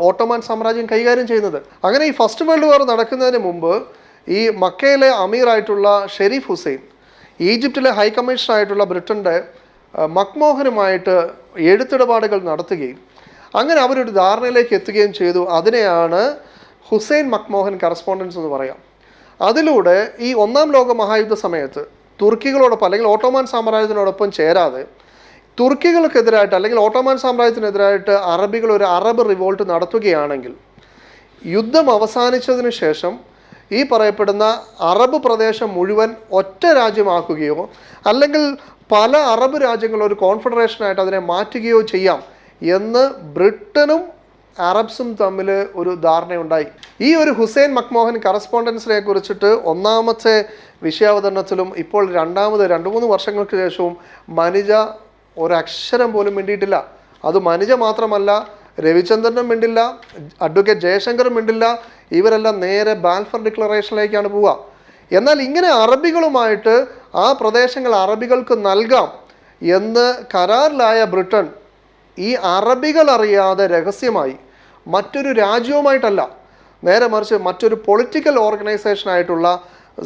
ഓട്ടോമാൻ സാമ്രാജ്യം കൈകാര്യം ചെയ്യുന്നത്. അങ്ങനെ ഈ ഫസ്റ്റ് വേൾഡ് വാർ നടക്കുന്നതിന് മുമ്പ് ഈ മക്കയിലെ അമീറായിട്ടുള്ള ഷെരീഫ് ഹുസൈൻ ഈജിപ്തിലെ ഹൈ കമ്മീഷണറായിട്ടുള്ള ബ്രിട്ടൻ്റെ മക്മോഹനുമായിട്ട് എഴുത്തിടപാടുകൾ നടത്തുകയും അങ്ങനെ അവരൊരു ധാരണയിലേക്ക് എത്തുകയും ചെയ്തു. അതിനെയാണ് ഹുസൈൻ മക്മോഹൻ കറസ്പോണ്ടൻസ് എന്ന് പറയാം. അതിലൂടെ ഈ ഒന്നാം ലോക മഹായുദ്ധ സമയത്ത് തുർക്കികളോടൊപ്പം അല്ലെങ്കിൽ ഓട്ടോമാൻ സാമ്രാജ്യത്തിനോടൊപ്പം ചേരാതെ തുർക്കികൾക്കെതിരായിട്ട് അല്ലെങ്കിൽ ഓട്ടോമാൻ സാമ്രാജ്യത്തിനെതിരായിട്ട് അറബികൾ ഒരു അറബ് റിവോൾട്ട് നടത്തുകയാണെങ്കിൽ യുദ്ധം അവസാനിച്ചതിന് ശേഷം ഈ പറയപ്പെടുന്ന അറബ് പ്രദേശം മുഴുവൻ ഒറ്റ രാജ്യമാക്കുകയോ അല്ലെങ്കിൽ പല അറബ് രാജ്യങ്ങൾ ഒരു കോൺഫെഡറേഷനായിട്ട് അതിനെ മാറ്റുകയോ ചെയ്യാം എന്ന് ബ്രിട്ടനും അറബ്സും തമ്മിൽ ഒരു ധാരണയുണ്ടായി. ഈ ഒരു ഹുസൈൻ മക്മോഹൻ കറസ്പോണ്ടൻസിനെ കുറിച്ചിട്ട് ഒന്നാമത്തെ വിഷയാവതരണത്തിലും ഇപ്പോൾ രണ്ടാമത് 2-3 വർഷങ്ങൾക്ക് ശേഷവും മനുജ ഒരക്ഷരം പോലും മിണ്ടിയിട്ടില്ല. അത് മനുജ മാത്രമല്ല, രവിചന്ദ്രനും മിണ്ടില്ല, അഡ്വക്കേറ്റ് ജയശങ്കറും മിണ്ടില്ല. ഇവരെല്ലാം നേരെ ബാൽഫർ ഡിക്ലറേഷനിലേക്കാണ് പോവുക. എന്നാൽ ഇങ്ങനെ അറബികളുമായിട്ട് ആ പ്രദേശങ്ങൾ അറബികൾക്ക് നൽകാം എന്ന് കരാറിലായ ബ്രിട്ടൻ ഈ അറബികൾ അറിയാതെ രഹസ്യമായി മറ്റൊരു രാജ്യവുമായിട്ടല്ല, നേരെ മറിച്ച് മറ്റൊരു പൊളിറ്റിക്കൽ ഓർഗനൈസേഷനായിട്ടുള്ള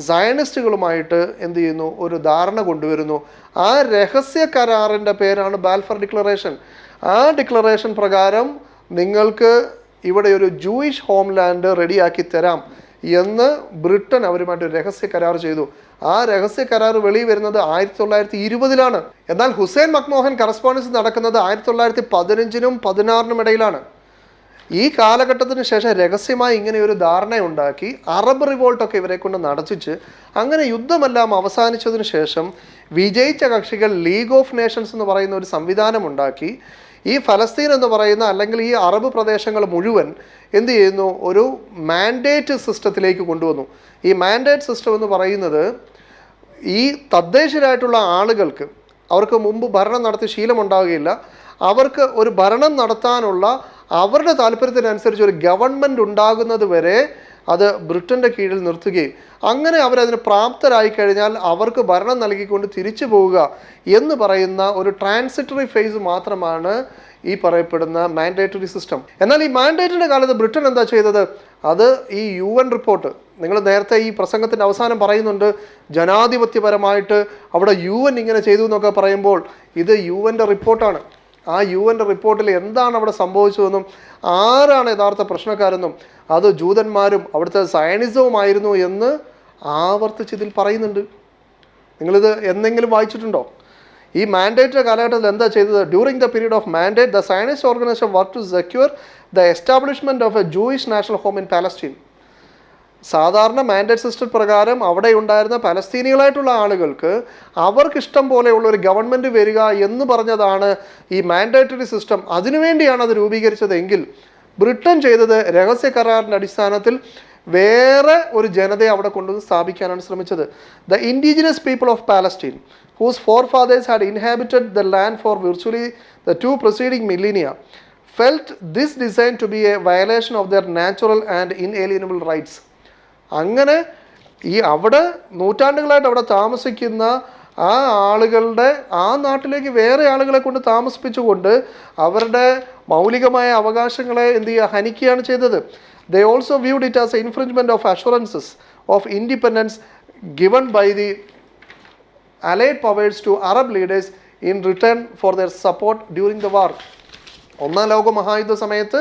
സയനിസ്റ്റുകളുമായിട്ട് എന്ത് ചെയ്യുന്നു, ഒരു ധാരണ കൊണ്ടുവരുന്നു. ആ രഹസ്യ കരാറിൻ്റെ പേരാണ് ബാൽഫർ ഡിക്ലറേഷൻ. ആ ഡിക്ലറേഷൻ പ്രകാരം നിങ്ങൾക്ക് ഇവിടെ ഒരു ജൂയിഷ് ഹോംലാൻഡ് റെഡിയാക്കി തരാം എന്ന് ബ്രിട്ടൻ അവരുമായിട്ട് രഹസ്യ കരാർ ചെയ്തു. ആ രഹസ്യ കരാർ വെളിയിൽ വരുന്നത് 1920-ലാണ്. എന്നാൽ ഹുസൈൻ മക്മോഹൻ കറസ്പോണ്ടൻസ് നടക്കുന്നത് 1915-നും 16-നും ഇടയിലാണ്. ഈ കാലഘട്ടത്തിന് ശേഷം രഹസ്യമായി ഇങ്ങനെ ഒരു ധാരണയുണ്ടാക്കി അറബ് റിവോൾട്ടൊക്കെ ഇവരെ കൊണ്ട് നടത്തിച്ച് അങ്ങനെ യുദ്ധമെല്ലാം അവസാനിച്ചതിന് ശേഷം വിജയിച്ച കക്ഷികൾ ലീഗ് ഓഫ് നേഷൻസ് എന്ന് പറയുന്ന ഒരു സംവിധാനം ഉണ്ടാക്കി ഈ ഫലസ്തീൻ എന്ന് പറയുന്ന അല്ലെങ്കിൽ ഈ അറബ് പ്രദേശങ്ങൾ മുഴുവൻ എന്ത് ചെയ്യുന്നു, ഒരു മാൻഡേറ്റ് സിസ്റ്റത്തിലേക്ക് കൊണ്ടുവന്നു. ഈ മാൻഡേറ്റ് സിസ്റ്റം എന്ന് പറയുന്നത് ഈ തദ്ദേശീയരായിട്ടുള്ള ആളുകൾക്ക് അവർക്ക് മുമ്പ് ഭരണം നടത്തി ശീലമുണ്ടാവുകയില്ല. അവർക്ക് ഒരു ഭരണം നടത്താനുള്ള അവരുടെ താല്പര്യത്തിനനുസരിച്ച് ഒരു ഗവൺമെൻറ് ഉണ്ടാകുന്നത് വരെ അത് ബ്രിട്ടൻ്റെ കീഴിൽ നിർത്തുകയും അങ്ങനെ അവരതിന് പ്രാപ്തരായി കഴിഞ്ഞാൽ അവർക്ക് ഭരണം നൽകിക്കൊണ്ട് തിരിച്ചു പോവുക എന്ന് പറയുന്ന ഒരു ട്രാൻസിറ്ററി ഫേസ് മാത്രമാണ് ഈ പറയപ്പെടുന്ന മാൻഡേറ്ററി സിസ്റ്റം. എന്നാൽ ഈ മാൻഡേറ്റിൻ്റെ കാലത്ത് ബ്രിട്ടൻ എന്താ ചെയ്തത്, അത് ഈ UN റിപ്പോർട്ട്, നിങ്ങൾ നേരത്തെ ഈ പ്രസംഗത്തിൻ്റെ അവസാനം പറയുന്നുണ്ട് ജനാധിപത്യപരമായിട്ട് അവിടെ UN ഇങ്ങനെ ചെയ്തു എന്നൊക്കെ പറയുമ്പോൾ ഇത് UN റിപ്പോർട്ടാണ്. ആ UN റിപ്പോർട്ടിൽ എന്താണ് അവിടെ സംഭവിച്ചതെന്നും ആരാണ് യഥാർത്ഥ പ്രശ്നക്കാരെന്നും അത് ജൂതന്മാരും അവിടുത്തെ സയനിസവുമായിരുന്നു എന്ന് ആവർത്തിച്ചതിൽ പറയുന്നുണ്ട്. നിങ്ങളിത് എന്തെങ്കിലും വായിച്ചിട്ടുണ്ടോ? ഈ മാൻഡേറ്റ് കാലഘട്ടത്തിൽ എന്താ ചെയ്തത്? During the period of mandate the Zionist organisation work to secure the establishment of a Jewish national home in Palestine. സാധാരണ മാൻഡേറ്റ് സിസ്റ്റം പ്രകാരം അവിടെ ഉണ്ടായിരുന്ന പലസ്തീനികളായിട്ടുള്ള ആളുകൾക്ക് അവർക്കിഷ്ടം പോലെയുള്ള ഒരു ഗവൺമെൻറ് വരിക എന്ന് പറഞ്ഞതാണ് ഈ മാൻഡേറ്ററി സിസ്റ്റം. അതിനുവേണ്ടിയാണ് അത് രൂപീകരിച്ചതെങ്കിൽ ബ്രിട്ടൻ ചെയ്തത് രഹസ്യ കരാറിൻ്റെ അടിസ്ഥാനത്തിൽ വേറെ ഒരു ജനതയെ അവിടെ കൊണ്ടുവന്ന് സ്ഥാപിക്കാനാണ് ശ്രമിച്ചത്. The indigenous people of Palestine whose forefathers had inhabited the land for virtually the 2 preceding millennia felt this design to be a violation of their natural and inalienable rights. അങ്ങനെ ഈ അവിടെ നൂറ്റാണ്ടുകളായിട്ട് അവിടെ താമസിക്കുന്ന ആ ആളുകളുടെ ആ നാട്ടിലേക്ക് വേറെ ആളുകളെ കൊണ്ട് താമസിപ്പിച്ചുകൊണ്ട് അവരുടെ മൗലികമായ അവകാശങ്ങളെ എന്ത് ചെയ്യുക, ഹനിക്കുകയാണ് ചെയ്തത്. They also viewed it as an infringement of assurances of independence given by the Allied powers to Arab leaders in return for their support during the war. ഒന്നാം ലോക മഹായുദ്ധ സമയത്ത്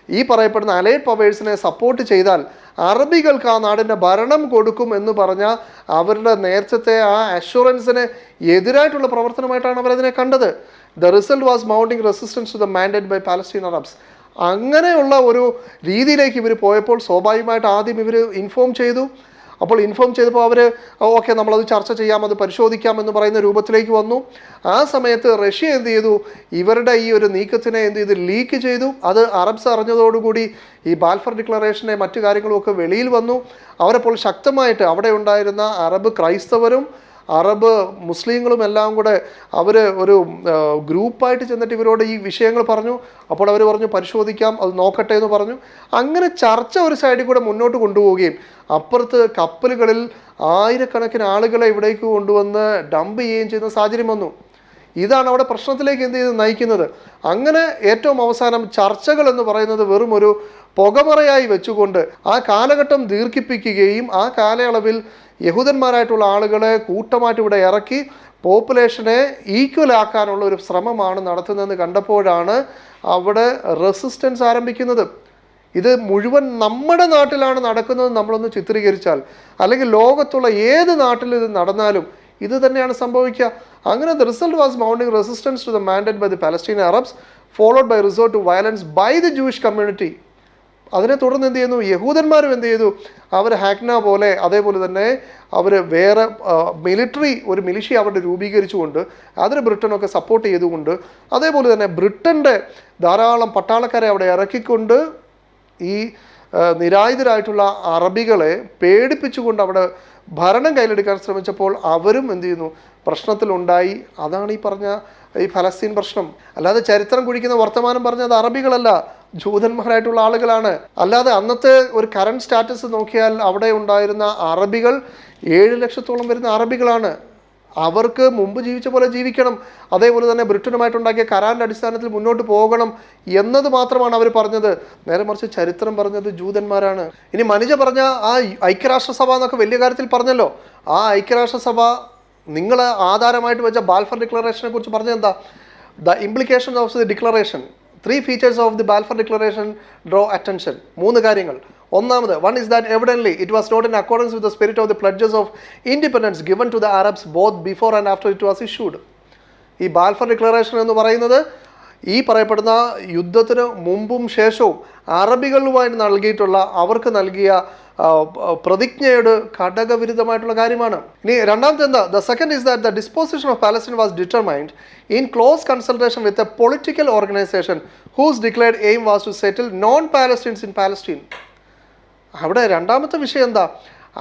ഈ പറയപ്പെടുന്ന അലൈഡ് പവേഴ്സിനെ സപ്പോർട്ട് ചെയ്താൽ അറബികൾക്ക് ആ നാടിൻ്റെ ഭരണം കൊടുക്കും എന്ന് പറഞ്ഞ അവരുടെ നേരത്തെ ആ അഷുറൻസിന് എതിരായിട്ടുള്ള പ്രവർത്തനമായിട്ടാണ് അവരതിനെ കണ്ടത്. The result was mounting resistance to the mandate by Palestine Arabs. അങ്ങനെയുള്ള ഒരു രീതിയിലേക്ക് ഇവർ പോയപ്പോൾ സ്വാഭാവികമായിട്ട് ആദ്യം ഇവർ ഇൻഫോം ചെയ്തു. അപ്പോൾ ഇൻഫോം ചെയ്തപ്പോൾ അവർ ഓക്കെ നമ്മളത് ചർച്ച ചെയ്യാം, അത് പരിശോധിക്കാം എന്ന് പറയുന്ന രൂപത്തിലേക്ക് വന്നു. ആ സമയത്ത് റഷ്യ എന്ത് ചെയ്തു, ഇവരുടെ ഈ ഒരു നീക്കത്തിനെ എന്ത് ചെയ്തു, ലീക്ക് ചെയ്തു. അത് അറബ്സ് അറിഞ്ഞതോടുകൂടി ഈ ബാൽഫർ ഡിക്ലറേഷനെ മറ്റു കാര്യങ്ങളുമൊക്കെ വെളിയിൽ വന്നു. അവരപ്പോൾ ശക്തമായിട്ട് അവിടെ ഉണ്ടായിരുന്ന അറബ് ക്രൈസ്തവരും അറബ് മുസ്ലിങ്ങളും എല്ലാം കൂടെ അവർ ഒരു ഗ്രൂപ്പായിട്ട് ചെന്നിട്ട് ഇവരോട് ഈ വിഷയങ്ങൾ പറഞ്ഞു. അപ്പോൾ അവർ പറഞ്ഞു പരിശോധിക്കാം, അത് നോക്കട്ടെ എന്ന് പറഞ്ഞു. അങ്ങനെ ചർച്ച ഒരു സൈഡിൽ കൂടെ മുന്നോട്ട് കൊണ്ടുപോവുകയും അപ്പുറത്ത് കപ്പലുകളിൽ ആയിരക്കണക്കിന് ആളുകളെ ഇവിടേക്ക് കൊണ്ടുവന്ന് ഡംപ് ചെയ്യുകയും ചെയ്യുന്ന സാഹചര്യം വന്നു. ഇതാണ് അവിടെ പ്രശ്നത്തിലേക്ക് എന്ത് ചെയ്ത് നയിക്കുന്നത്. അങ്ങനെ ഏറ്റവും അവസാനം ചർച്ചകൾ എന്ന് പറയുന്നത് വെറും ഒരു പുകമറയായി വെച്ചുകൊണ്ട് ആ കാലഘട്ടം ദീർഘിപ്പിക്കുകയും ആ കാലയളവിൽ യഹൂദന്മാരായിട്ടുള്ള ആളുകളെ കൂട്ടമായിട്ട് ഇവിടെ ഇറക്കി പോപ്പുലേഷനെ ഈക്വൽ ആക്കാനുള്ള ഒരു ശ്രമമാണ് നടത്തുന്നതെന്ന് കണ്ടപ്പോഴാണ് അവിടെ റെസിസ്റ്റൻസ് ആരംഭിക്കുന്നത്. ഇത് മുഴുവൻ നമ്മുടെ നാട്ടിലാണ് നടക്കുന്നത് നമ്മളൊന്ന് ചിത്രീകരിച്ചാൽ, അല്ലെങ്കിൽ ലോകത്തുള്ള ഏത് നാട്ടിൽ ഇത് നടന്നാലും ഇത് തന്നെയാണ് സംഭവിക്കുക. അങ്ങനെ the result was mounting resistance to the mandate by the Palestine Arabs followed by resort to violence by the Jewish community. അതിനെ തുടർന്ന് എന്ത് ചെയ്യുന്നു, യഹൂദന്മാരും എന്ത് ചെയ്തു, അവർ ഹാക്ന പോലെ അതേപോലെ തന്നെ അവർ വേറെ ഒരു മിലിഷ്യ അവരുടെ രൂപീകരിച്ചുകൊണ്ട് അതിന് ബ്രിട്ടനൊക്കെ സപ്പോർട്ട് ചെയ്തുകൊണ്ട് അതേപോലെ തന്നെ ബ്രിട്ടൻ്റെ ധാരാളം പട്ടാളക്കാരെ അവിടെ ഇറക്കിക്കൊണ്ട് ഈ നിരായുധരായിട്ടുള്ള അറബികളെ പേടിപ്പിച്ചുകൊണ്ട് അവിടെ ഭരണം കയ്യിലെടുക്കാൻ ശ്രമിച്ചപ്പോൾ അവരും എന്ത് ചെയ്യുന്നു, പ്രശ്നത്തിലുണ്ടായി. അതാണ് ഈ പറഞ്ഞ ഈ ഫലസ്തീൻ പ്രശ്നം. അല്ലാതെ ചരിത്രം കുഴിക്കുന്ന വർത്തമാനം പറഞ്ഞത് അറബികളല്ല, ജൂതന്മാരായിട്ടുള്ള ആളുകളാണ്. അല്ലാതെ അന്നത്തെ ഒരു കറണ്ട് സ്റ്റാറ്റസ് നോക്കിയാൽ അവിടെ ഉണ്ടായിരുന്ന അറബികൾ 7 ലക്ഷത്തോളം വരുന്ന അറബികളാണ്. അവർക്ക് മുമ്പ് ജീവിച്ച പോലെ ജീവിക്കണം, അതേപോലെ തന്നെ ബ്രിട്ടനുമായിട്ടുണ്ടാക്കിയ കരാറിൻ്റെ അടിസ്ഥാനത്തിൽ മുന്നോട്ട് പോകണം എന്നത് മാത്രമാണ് അവർ പറഞ്ഞത്. നേരെ മറിച്ച് ചരിത്രം പറഞ്ഞത് ജൂതന്മാരാണ്. ഇനി മനുജ പറഞ്ഞ ആ ഐക്യരാഷ്ട്രസഭ എന്നൊക്കെ വലിയ കാര്യത്തിൽ പറഞ്ഞല്ലോ, ആ ഐക്യരാഷ്ട്രസഭ നിങ്ങൾ ആധാരമായിട്ട് വെച്ച ബാൽഫർ ഡിക്ലറേഷനെ കുറിച്ച് പറഞ്ഞത് എന്താ? The implication of the declaration, 3 features of the Balfour Declaration draw attention. 3 കാര്യങ്ങൾ. ഒന്നാമത്, one is that evidently it was not in accordance with the spirit of the pledges of independence given to the Arabs both before and after it was issued. ഈ Balfour declaration എന്ന് പറയുന്നത് ഈ പറയപ്പെടുന്ന യുദ്ധത്തിന് മുമ്പും ശേഷവും അറബികളുമായിട്ട് നൽകിയിട്ടുള്ള അവർക്ക് നൽകിയ പ്രതിജ്ഞയുടെ ഘടകവിരുദ്ധമായിട്ടുള്ള കാര്യമാണ്. ഇനി രണ്ടാമത്തെ എന്താ? The second is that the disposition of Palestine was determined in close consultation with a political organisation whose declared aim was to settle non Palestines in Palestine. അവിടെ രണ്ടാമത്തെ വിഷയം എന്താ?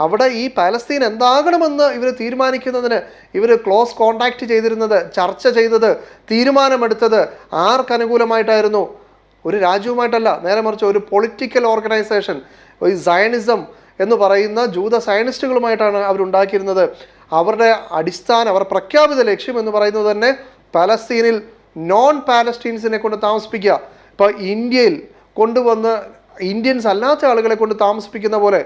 അവിടെ ഈ പാലസ്തീൻ എന്താകണമെന്ന് ഇവർ തീരുമാനിക്കുന്നതിന് ഇവർ ക്ലോസ് കോണ്ടാക്ട് ചെയ്തിരുന്നത്, ചർച്ച ചെയ്തത്, തീരുമാനമെടുത്തത് ആർക്കനുകൂലമായിട്ടായിരുന്നു? ഒരു രാജ്യവുമായിട്ടല്ല, നേരെ മറിച്ച് ഒരു പൊളിറ്റിക്കൽ ഓർഗനൈസേഷൻ, ഈ സയനിസം എന്ന് പറയുന്ന ജൂത സയനിസ്റ്റുകളുമായിട്ടാണ് അവരുണ്ടാക്കിയിരുന്നത്. അവരുടെ അവർ പ്രഖ്യാപിത ലക്ഷ്യം എന്ന് പറയുന്നത് തന്നെ പാലസ്തീനിൽ നോൺ പാലസ്റ്റീൻസിനെ കൊണ്ട് താമസിപ്പിക്കുക. ഇപ്പോൾ ഇന്ത്യയിൽ കൊണ്ടുവന്ന് ഇന്ത്യൻസ് അല്ലാത്ത ആളുകളെ കൊണ്ട് താമസിപ്പിക്കുന്ന പോലെ,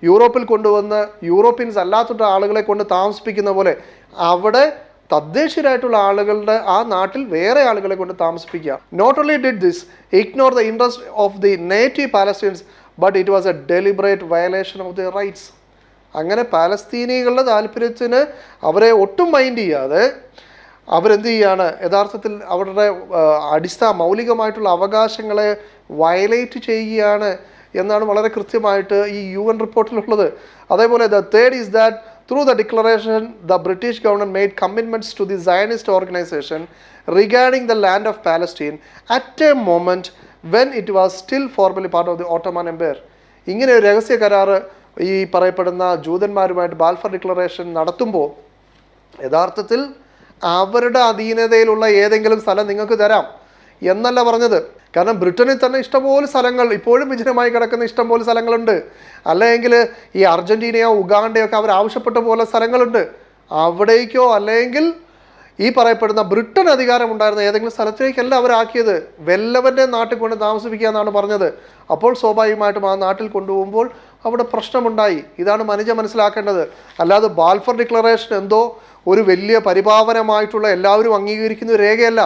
യൂറോപ്പിൽ കൊണ്ടുവന്ന് യൂറോപ്യൻസ് അല്ലാത്ത ആളുകളെ കൊണ്ട് താമസിപ്പിക്കുന്ന പോലെ അവിടെ തദ്ദേശീയരായിട്ടുള്ള ആളുകളുടെ ആ നാട്ടിൽ വേറെ ആളുകളെ കൊണ്ട് താമസിപ്പിക്കുക. Not only did this ignore the interest of the native Palestines but it was a deliberate violation of the rights. അങ്ങനെ പാലസ്തീനികളുടെ താല്പര്യത്തിന് അവരെ ഒട്ടും മൈൻഡ് ചെയ്യാതെ അവരെന്ത് ചെയ്യാണ്, യഥാർത്ഥത്തിൽ അവരുടെ മൗലികമായിട്ടുള്ള അവകാശങ്ങളെ വയലേറ്റ് ചെയ്യുകയാണ് എന്നാണ് വളരെ കൃത്യമായിട്ട് ഈ UN റിപ്പോർട്ടിലുള്ളത്. അതേപോലെ the third is that through the declaration the British government made commitments to the Zionist organisation regarding the land of Palestine at a moment when it was still formally part of the Ottoman empire. ഇങ്ങനെ ഒരു രഹസ്യ കരാറ് ഈ പറയപ്പെടുന്ന ജൂതന്മാരുമായിട്ട് Balfour declaration നടത്തുമ്പോൾ യഥാർത്ഥത്തിൽ അവരുടെ അധീനതയിലുള്ള ഏതെങ്കിലും സ്ഥലം നിങ്ങൾക്ക് തരാം എന്നല്ല പറഞ്ഞത്. കാരണം ബ്രിട്ടനിൽ തന്നെ ഇഷ്ടംപോലെ സ്ഥലങ്ങൾ ഇപ്പോഴും വിജനമായി കിടക്കുന്ന ഇഷ്ടംപോലെ സ്ഥലങ്ങളുണ്ട്. അല്ലെങ്കിൽ ഈ അർജന്റീനയോ ഉഗാണ്ടയോ ഒക്കെ അവർ ആവശ്യപ്പെട്ട പോലെ സ്ഥലങ്ങളുണ്ട്. അവിടേക്കോ അല്ലെങ്കിൽ ഈ പറയപ്പെടുന്ന ബ്രിട്ടൻ അധികാരമുണ്ടായിരുന്ന ഏതെങ്കിലും സ്ഥലത്തേക്കല്ല അവരാക്കിയത്, വെല്ലവൻ്റെ നാട്ടിൽ കൊണ്ട് താമസിപ്പിക്കുക എന്നാണ് പറഞ്ഞത്. അപ്പോൾ സ്വാഭാവികമായിട്ടും ആ നാട്ടിൽ കൊണ്ടുപോകുമ്പോൾ അവിടെ പ്രശ്നമുണ്ടായി. ഇതാണ് മനുജ മനസ്സിലാക്കേണ്ടത്. അല്ലാതെ ബാൽഫർ ഡിക്ലറേഷൻ എന്തോ ഒരു വലിയ പരിപാവനമായിട്ടുള്ള എല്ലാവരും അംഗീകരിക്കുന്ന ഒരു രേഖയല്ല.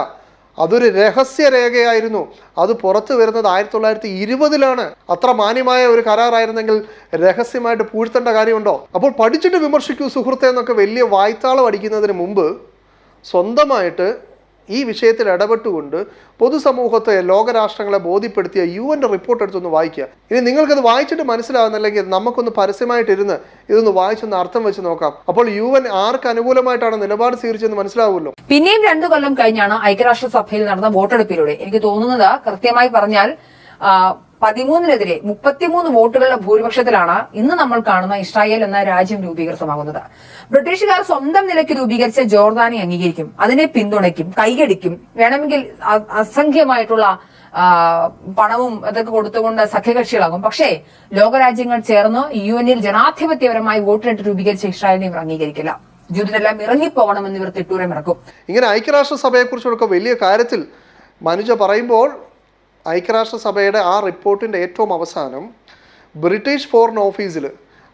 അതൊരു രഹസ്യരേഖയായിരുന്നു. അത് പുറത്തു വരുന്നത് 1920-ലാണ്. അത്ര മാന്യമായ ഒരു കരാറായിരുന്നെങ്കിൽ രഹസ്യമായിട്ട് പൂഴ്ത്തേണ്ട കാര്യമുണ്ടോ? അപ്പോൾ പഠിച്ചിട്ട് വിമർശിക്കൂ സുഹൃത്തെ എന്നൊക്കെ വലിയ വായ്ത്താളം അടിക്കുന്നതിന് മുമ്പ് സ്വന്തമായിട്ട് ഈ വിഷയത്തിൽ ഇടപെട്ടുകൊണ്ട് പൊതുസമൂഹത്തെ, ലോകരാഷ്ട്രങ്ങളെ ബോധ്യപ്പെടുത്തിയ UN റിപ്പോർട്ട് എടുത്തൊന്ന് വായിക്കുക. ഇനി നിങ്ങൾക്കത് വായിച്ചിട്ട് മനസ്സിലാകുന്നില്ലെങ്കിൽ നമുക്കൊന്ന് പരസ്യമായിട്ടിരുന്ന് ഇതൊന്ന് വായിച്ചൊന്ന് അർത്ഥം വെച്ച് നോക്കാം. അപ്പോൾ UN ആർക്ക് അനുകൂലമായിട്ടാണ് നിലപാട് സ്വീകരിച്ചതെന്ന് മനസ്സിലാവുമല്ലോ. പിന്നെയും 2 കൊല്ലം കഴിഞ്ഞാണ് ഐക്യരാഷ്ട്രസഭയിൽ നടന്ന വോട്ടെടുപ്പിലൂടെ എനിക്ക് തോന്നുന്നത്, കൃത്യമായി പറഞ്ഞാൽ 13-നെതിരെ 33 വോട്ടുകളുടെ ഭൂരിപക്ഷത്തിലാണ് ഇന്ന് നമ്മൾ കാണുന്ന ഇസ്രായേൽ എന്ന രാജ്യം രൂപീകൃതമാകുന്നത്. ബ്രിട്ടീഷുകാർ സ്വന്തം നിലയ്ക്ക് രൂപീകരിച്ച ജോർദാനെ അംഗീകരിക്കും, അതിനെ പിന്തുണയ്ക്കും, കൈയടിക്കും, വേണമെങ്കിൽ അസംഖ്യമായിട്ടുള്ള പണവും അതൊക്കെ കൊടുത്തുകൊണ്ട് സഖ്യകക്ഷികളാകും. പക്ഷേ ലോകരാജ്യങ്ങൾ ചേർന്ന് UN-ൽ ജനാധിപത്യപരമായി വോട്ടിനിട്ട് രൂപീകരിച്ച ഇസ്രായേലിനെ ഇവർ അംഗീകരിക്കില്ല. ജൂതരെല്ലാം ഇറങ്ങിപ്പോകണമെന്ന് ഇവർ തിട്ടൂരം ഇറക്കും. ഇങ്ങനെ ഐക്യരാഷ്ട്രസഭയെക്കുറിച്ചൊക്കെ വലിയ കാര്യത്തിൽ മനുജ പറയുമ്പോൾ ഐക്യരാഷ്ട്രസഭയുടെ ആ റിപ്പോർട്ടിൻ്റെ ഏറ്റവും അവസാനം ബ്രിട്ടീഷ് ഫോറിൻ ഓഫീസിൽ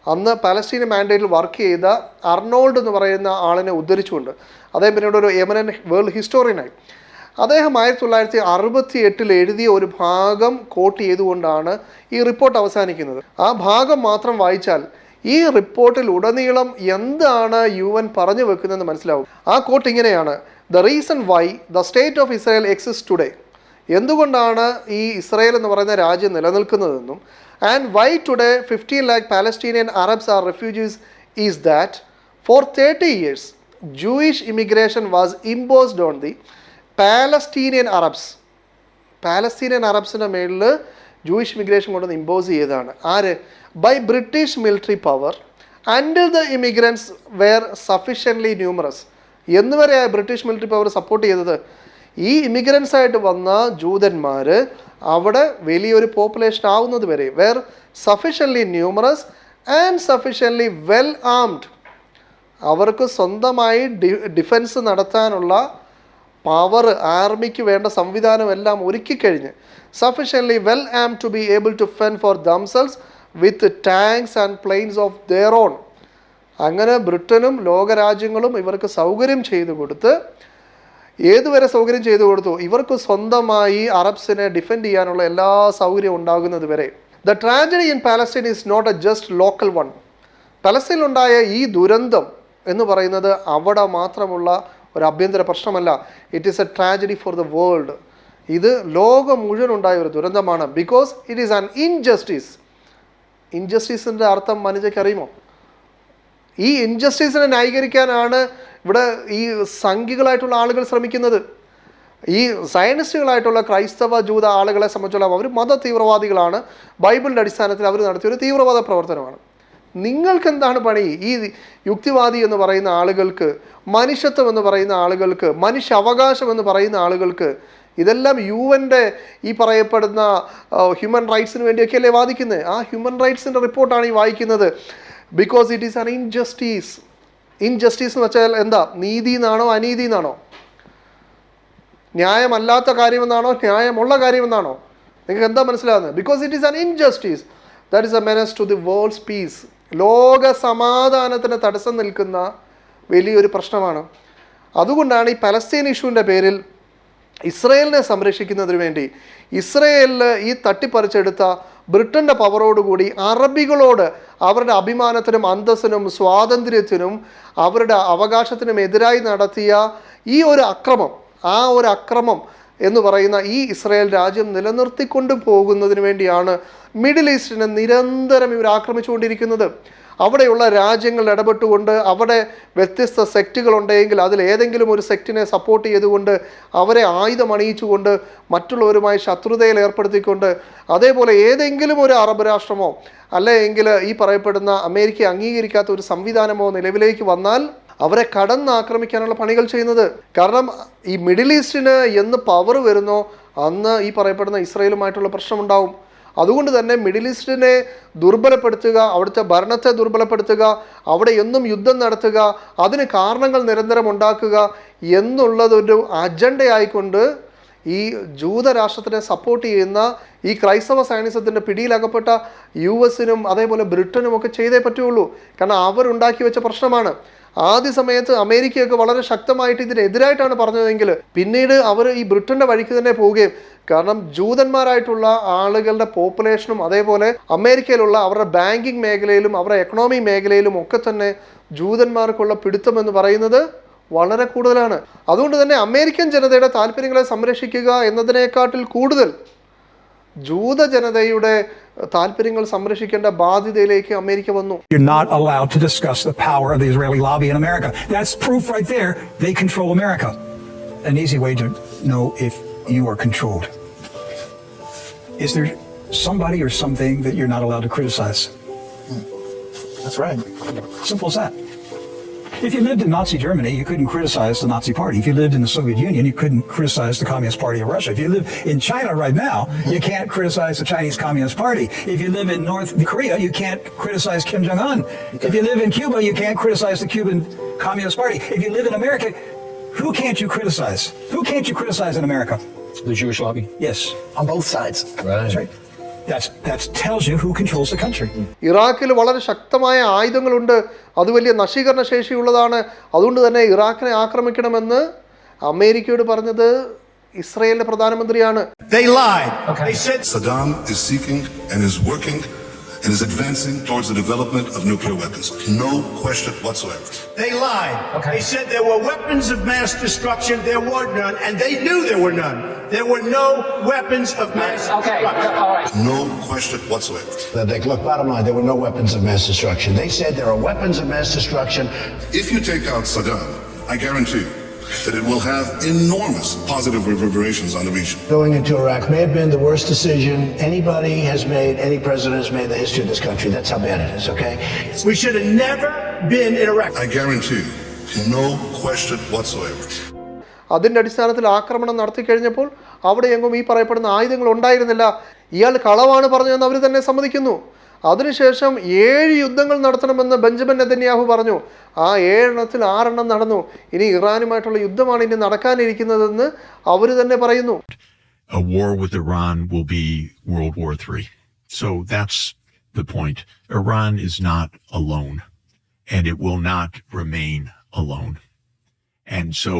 അന്ന് പാലസ്തീൻ മാൻഡേറ്റിൽ വർക്ക് ചെയ്ത അർണോൾഡ് എന്ന് പറയുന്ന ആളിനെ ഉദ്ധരിച്ചുകൊണ്ട്, അദ്ദേഹം പിന്നീട് ഒരു എമിനന്റ് വേൾഡ് ഹിസ്റ്റോറിയനായി, അദ്ദേഹം 1968 എഴുതിയ ഒരു ഭാഗം കോട്ട് ചെയ്തുകൊണ്ടാണ് ഈ റിപ്പോർട്ട് അവസാനിക്കുന്നത്. ആ ഭാഗം മാത്രം വായിച്ചാൽ ഈ റിപ്പോർട്ടിൽ ഉടനീളം എന്താണ് UN പറഞ്ഞു വെക്കുന്നതെന്ന് മനസ്സിലാവും. ആ കോട്ട് ഇങ്ങനെയാണ്: the reason why the state of Israel exist today, എന്തുകൊണ്ടാണ് ഈ ഇസ്രായേൽ എന്ന് പറയുന്ന രാജ്യം നിലനിൽക്കുന്നതെന്നും, and why today 15 lakh Palestinian Arabs are refugees is that for 30 years Jewish immigration was imposed on the Palestinian Arabs. Palestinian അറബ്സിൻ്റെ മേളിൽ Jewish immigration കൊണ്ടുവന്ന് impose ചെയ്തതാണ്. ആര്? By British military power until the immigrants were sufficiently numerous. എന്നുവരെയാണ് British military power support ചെയ്തത്? ഈ immigrants ആയിട്ട് വന്ന ജൂതന്മാർ അവിടെ വലിയൊരു പോപ്പുലേഷൻ ആവുന്നത് വരെ, were sufficiently numerous and sufficiently well armed, അവർക്ക് സ്വന്തമായി ഡിഫൻസ് നടത്താനുള്ള പവർ, ആർമിക്ക് വേണ്ട സംവിധാനം എല്ലാം ഒരുക്കിക്കഴിഞ്ഞ്, sufficiently well armed to be able to fend for themselves with tanks and planes of their own. അങ്ങനെ ബ്രിട്ടനും ലോകരാജ്യങ്ങളും ഇവർക്ക് സൗകര്യം ചെയ്തു കൊടുത്ത്, ഏതുവരെ സൗകര്യം ചെയ്തു കൊടുത്തു? ഇവർക്ക് സ്വന്തമായി അറബ്സിനെ ഡിഫെൻഡ് ചെയ്യാനുള്ള എല്ലാ സൗകര്യവും ഉണ്ടാകുന്നത് വരെ. The tragedy in Palestine is not a just local one. പലസ്തീനിലുണ്ടായ ഈ ദുരന്തം എന്ന് പറയുന്നത് അവിടെ മാത്രമുള്ള ഒരു ആഭ്യന്തര പ്രശ്നമല്ല. It is a tragedy for the world. ഇത് ലോകം മുഴുവൻ ഉണ്ടായ ഒരു ദുരന്തമാണ്. Because it is an injustice. ഇൻജസ്റ്റിസിൻ്റെ അർത്ഥം മനുഷ്യക്ക് അറിയുമോ? ഈ ഇൻജസ്റ്റിസിനെ ന്യായീകരിക്കാനാണ് ഇവിടെ ഈ സംഘികളായിട്ടുള്ള ആളുകൾ ശ്രമിക്കുന്നത്. ഈ സയനിസ്റ്റുകളായിട്ടുള്ള ക്രൈസ്തവ ജൂത ആളുകളെ സംബന്ധിച്ചോളം അവർ മത തീവ്രവാദികളാണ്. ബൈബിളിൻ്റെ അടിസ്ഥാനത്തിൽ അവർ നടത്തിയൊരു തീവ്രവാദ പ്രവർത്തനമാണ്. നിങ്ങൾക്ക് എന്താണ് പണി? ഈ യുക്തിവാദി എന്ന് പറയുന്ന ആളുകൾക്ക്, മനുഷ്യത്വം എന്ന് പറയുന്ന ആളുകൾക്ക്, മനുഷ്യ അവകാശം എന്ന് പറയുന്ന ആളുകൾക്ക്, ഇതെല്ലാം UN-ന്റെ ഈ പറയപ്പെടുന്ന ഹ്യൂമൻ റൈറ്റ്സിന് വേണ്ടിയൊക്കെയല്ലേ വാദിക്കുന്നത്? ആ ഹ്യൂമൻ റൈറ്റ്സിൻ്റെ റിപ്പോർട്ടാണ് ഈ വായിക്കുന്നത്. Because it is an injustice. Injustice എന്ന് വെച്ചാൽ എന്താ? നീതി എന്നാണോ അനീതി എന്നാണോ? ന്യായമല്ലാത്ത കാര്യമെന്നാണോ ന്യായമുള്ള കാര്യമെന്നാണോ? നിങ്ങൾക്ക് എന്താ മനസ്സിലാകുന്നത്? Because it is an injustice that is a menace to the world's peace. ലോക സമാധാനത്തിന് തടസ്സം നിൽക്കുന്ന വലിയൊരു പ്രശ്നമാണ്. അതുകൊണ്ടാണ് ഈ പലസ്തീൻ ഇഷ്യൂവിൻ്റെ പേരിൽ ഇസ്രയേലിനെ സംരക്ഷിക്കുന്നതിന് വേണ്ടി ഇസ്രയേലിൽ ഈ തട്ടിപ്പറിച്ചെടുത്ത ബ്രിട്ടൻ്റെ പവറോടുകൂടി അറബികളോട് അവരുടെ അഭിമാനത്തിനും അന്തസ്സിനും സ്വാതന്ത്ര്യത്തിനും അവരുടെ അവകാശത്തിനും എതിരായി നടത്തിയ ഈ ഒരു അക്രമം, ആ ഒരു അക്രമം എന്ന് പറയുന്ന ഈ ഇസ്രായേൽ രാജ്യം നിലനിർത്തിക്കൊണ്ടു പോകുന്നതിന് വേണ്ടിയാണ് മിഡിൽ ഈസ്റ്റിനെ നിരന്തരം ഇവർ ആക്രമിച്ചുകൊണ്ടിരിക്കുന്നത്. അവിടെയുള്ള രാജ്യങ്ങൾ ഇടപെട്ടുകൊണ്ട്, അവിടെ വ്യത്യസ്ത സെക്റ്റുകളുണ്ടെങ്കിൽ അതിൽ ഏതെങ്കിലും ഒരു സെക്റ്റിനെ സപ്പോർട്ട് ചെയ്തുകൊണ്ട്, അവരെ ആയുധം അണിയിച്ചുകൊണ്ട്, മറ്റുള്ളവരുമായി ശത്രുതയിൽ ഏർപ്പെടുത്തിക്കൊണ്ട്, അതേപോലെ ഏതെങ്കിലും ഒരു അറബ് രാഷ്ട്രമോ അല്ലെങ്കിൽ ഈ പറയപ്പെടുന്ന അമേരിക്ക അംഗീകരിക്കാത്ത ഒരു സംവിധാനമോ നിലവിലേക്ക് വന്നാൽ അവരെ കടന്നാക്രമിക്കാനുള്ള പണികൾ ചെയ്യുന്നത്. കാരണം ഈ മിഡിൽ ഈസ്റ്റിന് എന്ന് പവർ വരുന്നോ അന്ന് ഈ പറയപ്പെടുന്ന ഇസ്രായേലുമായിട്ടുള്ള പ്രശ്നമുണ്ടാവും. അതുകൊണ്ട് തന്നെ മിഡിൽ ഈസ്റ്റിനെ ദുർബലപ്പെടുത്തുക, അവിടുത്തെ ഭരണത്തെ ദുർബലപ്പെടുത്തുക, അവിടെ എന്നും യുദ്ധം നടത്തുക, അതിന് കാരണങ്ങൾ നിരന്തരം ഉണ്ടാക്കുക എന്നുള്ളതൊരു അജണ്ടയായിക്കൊണ്ട് ഈ ജൂതരാഷ്ട്രത്തിനെ സപ്പോർട്ട് ചെയ്യുന്ന ഈ ക്രൈസ്തവ സയനിസത്തിൻ്റെ പിടിയിലകപ്പെട്ട US-നും അതേപോലെ ബ്രിട്ടനും ഒക്കെ ചെയ്തേ പറ്റുള്ളൂ. കാരണം അവരുണ്ടാക്കി വെച്ച പ്രശ്നമാണ്. ആദ്യ സമയത്ത് അമേരിക്കയൊക്കെ വളരെ ശക്തമായിട്ട് ഇതിനെതിരായിട്ടാണ് പറഞ്ഞതെങ്കിൽ പിന്നീട് അവർ ഈ ബ്രിട്ടൻ്റെ വഴിക്ക് തന്നെ പോവുകയും, കാരണം ജൂതന്മാരായിട്ടുള്ള ആളുകളുടെ പോപ്പുലേഷനും അതേപോലെ അമേരിക്കയിലുള്ള അവരുടെ ബാങ്കിങ് മേഖലയിലും അവരുടെ എക്കണോമി മേഖലയിലും ഒക്കെ തന്നെ ജൂതന്മാർക്കുള്ള പിടുത്തം എന്ന് പറയുന്നത് വളരെ കൂടുതലാണ്. അതുകൊണ്ട് തന്നെ അമേരിക്കൻ ജനതയുടെ താല്പര്യങ്ങളെ സംരക്ഷിക്കുക എന്നതിനേക്കാട്ടിൽ കൂടുതൽ ജൂത ജനതയുടെ താല്പര്യങ്ങൾ സംരക്ഷിക്കേണ്ട ബാധ്യതയിലേക്ക് അമേരിക്ക വന്നു. You're not allowed to discuss the power of the Israeli lobby in America. That's proof right there. They control America. An easy way to know if you are controlled. Is there somebody or something that you're not allowed to criticize? That's right. Simple as that. If you lived in Nazi Germany, you couldn't criticize the Nazi Party. If you lived in the Soviet Union, you couldn't criticize the Communist Party of Russia. If you live in China right now, you can't criticize the Chinese Communist Party. If you live in North Korea, you can't criticize Kim Jong-un. If you live in Cuba, you can't criticize the Cuban Communist Party. If you live in America, who can't you criticize? Who can't you criticize in America? The Jewish lobby? Yes. On both sides. That's right. That tells you who controls the country. ഇറാഖിൽ വളരെ ശക്തമായ ആയുധങ്ങളുണ്ട്, അത് വലിയ നശീകരണ ശേഷിയുള്ളതാണ്. അതുകൊണ്ട് തന്നെ ഇറാഖിനെ ആക്രമിക്കണമെന്ന് അമേരിക്കയോട് പറഞ്ഞത് ഇസ്രായേലിന്റെ പ്രധാനമന്ത്രിയാണ്. They lied. Okay. They said Saddam is seeking and is working and is advancing towards the development of nuclear weapons. No question whatsoever. They lied. Okay. They said there were weapons of mass destruction. There were none, and they knew there were none. There were no weapons of mass destruction. All right. No question whatsoever. Look, bottom line, there were no weapons of mass destruction. They said there are weapons of mass destruction. If you take out Saddam, I guarantee you that it will have enormous positive reverberations on the region. Going into Iraq may have been the worst decision anybody has made, any president has made in the history of this country. That's how bad it is, okay? We should have never been in Iraq. I guarantee you, no question whatsoever. അതിൻ്റെ അടിസ്ഥാനത്തിൽ ആക്രമണം നടത്തിക്കഴിഞ്ഞപ്പോൾ അവിടെ എങ്ങും ഈ പറയപ്പെടുന്ന ആയുധങ്ങൾ ഉണ്ടായിരുന്നില്ല. ഇയാൾ കളവാണ് പറഞ്ഞതെന്ന് അവർ തന്നെ സമ്മതിക്കുന്നു. അതിനുശേഷം 7 യുദ്ധങ്ങൾ നടത്തണമെന്ന് ബെഞ്ചമിൻ നെതന്യാഹു പറഞ്ഞു. ആ 7 എണ്ണത്തിൽ 6 എണ്ണം നടന്നു. ഇനി ഇറാനുമായിട്ടുള്ള യുദ്ധമാണ് ഇനി നടക്കാനിരിക്കുന്നതെന്ന് അവർ തന്നെ പറയുന്നു. A war with Iran will be World War III. So that's the point. Iran is not alone, and it will not remain alone. And so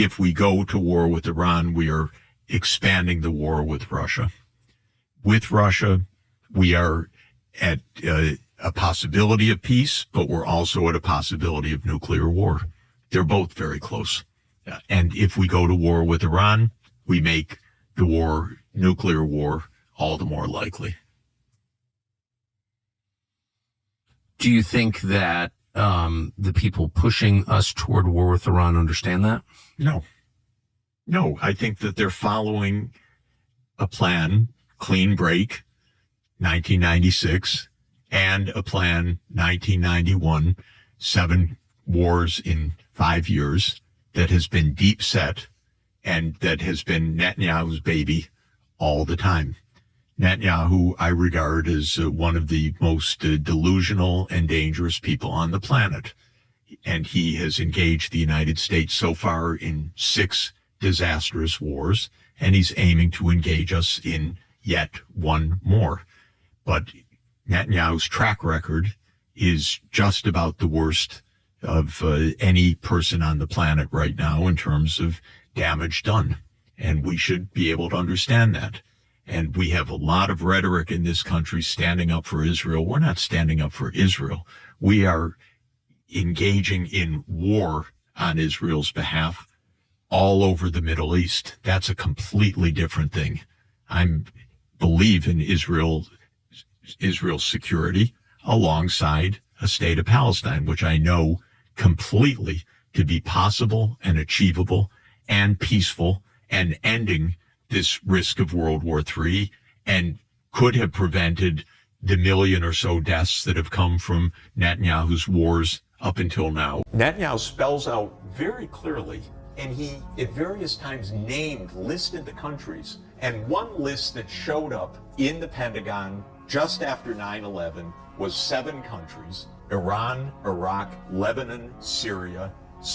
if we go to war with Iran, we are expanding the war with Russia. With Russia, we are at a possibility of peace, but we're also at a possibility of nuclear war. They're both very close. And if we go to war with Iran, we make the war, nuclear war, all the more likely. Do you think that the people pushing us toward war with Iran understand that? No, I think that they're following a plan, clean break, 1996, and a plan, 1991, 7 wars in 5 years, that has been deep set and that has been Netanyahu's baby all the time. Netanyahu, I regard as one of the most delusional and dangerous people on the planet. And he has engaged the United States so far in 6 disastrous wars, and he's aiming to engage us in yet one more. But Netanyahu's track record is just about the worst of any person on the planet right now in terms of damage done. And we should be able to understand that. And we have a lot of rhetoric in this country standing up for Israel. We're not standing up for Israel. We are engaging in war on Israel's behalf all over the Middle East. That's a completely different thing. I believe in Israel's security alongside a state of Palestine, which I know completely to be possible and achievable and peaceful and ending this risk of World War III and could have prevented the 1 million or so deaths that have come from Netanyahu's wars up until now. Netanyahu spells out very clearly, and he at various times listed the countries, and one list that showed up in the Pentagon just after 9/11 was 7 countries: Iran, Iraq, Lebanon, Syria,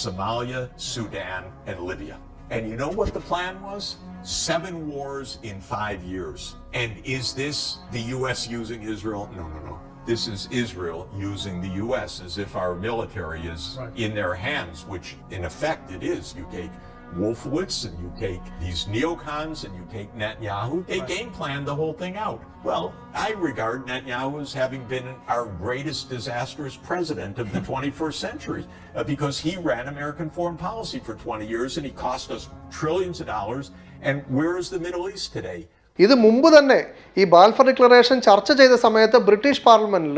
Somalia, Sudan, and Libya. And you know what the plan was? 7 wars in 5 years. And is this the U.S. using Israel? No. this is Israel using the U.S. as if our military is in their hands, which in effect it is. You take Wolfowitz and you take these neocons and you take Netanyahu, they game planned the whole thing out. Well, I regard Netanyahu as having been our greatest disastrous president of the 21st century because he ran American foreign policy for 20 years and he cost us trillions of dollars. And where is the Middle East today? ഇത് മുമ്പ് തന്നെ ഈ Balfour declaration ചർച്ച ചെയ്ത സമയത്ത് British പാർലമെൻറ്റിൽ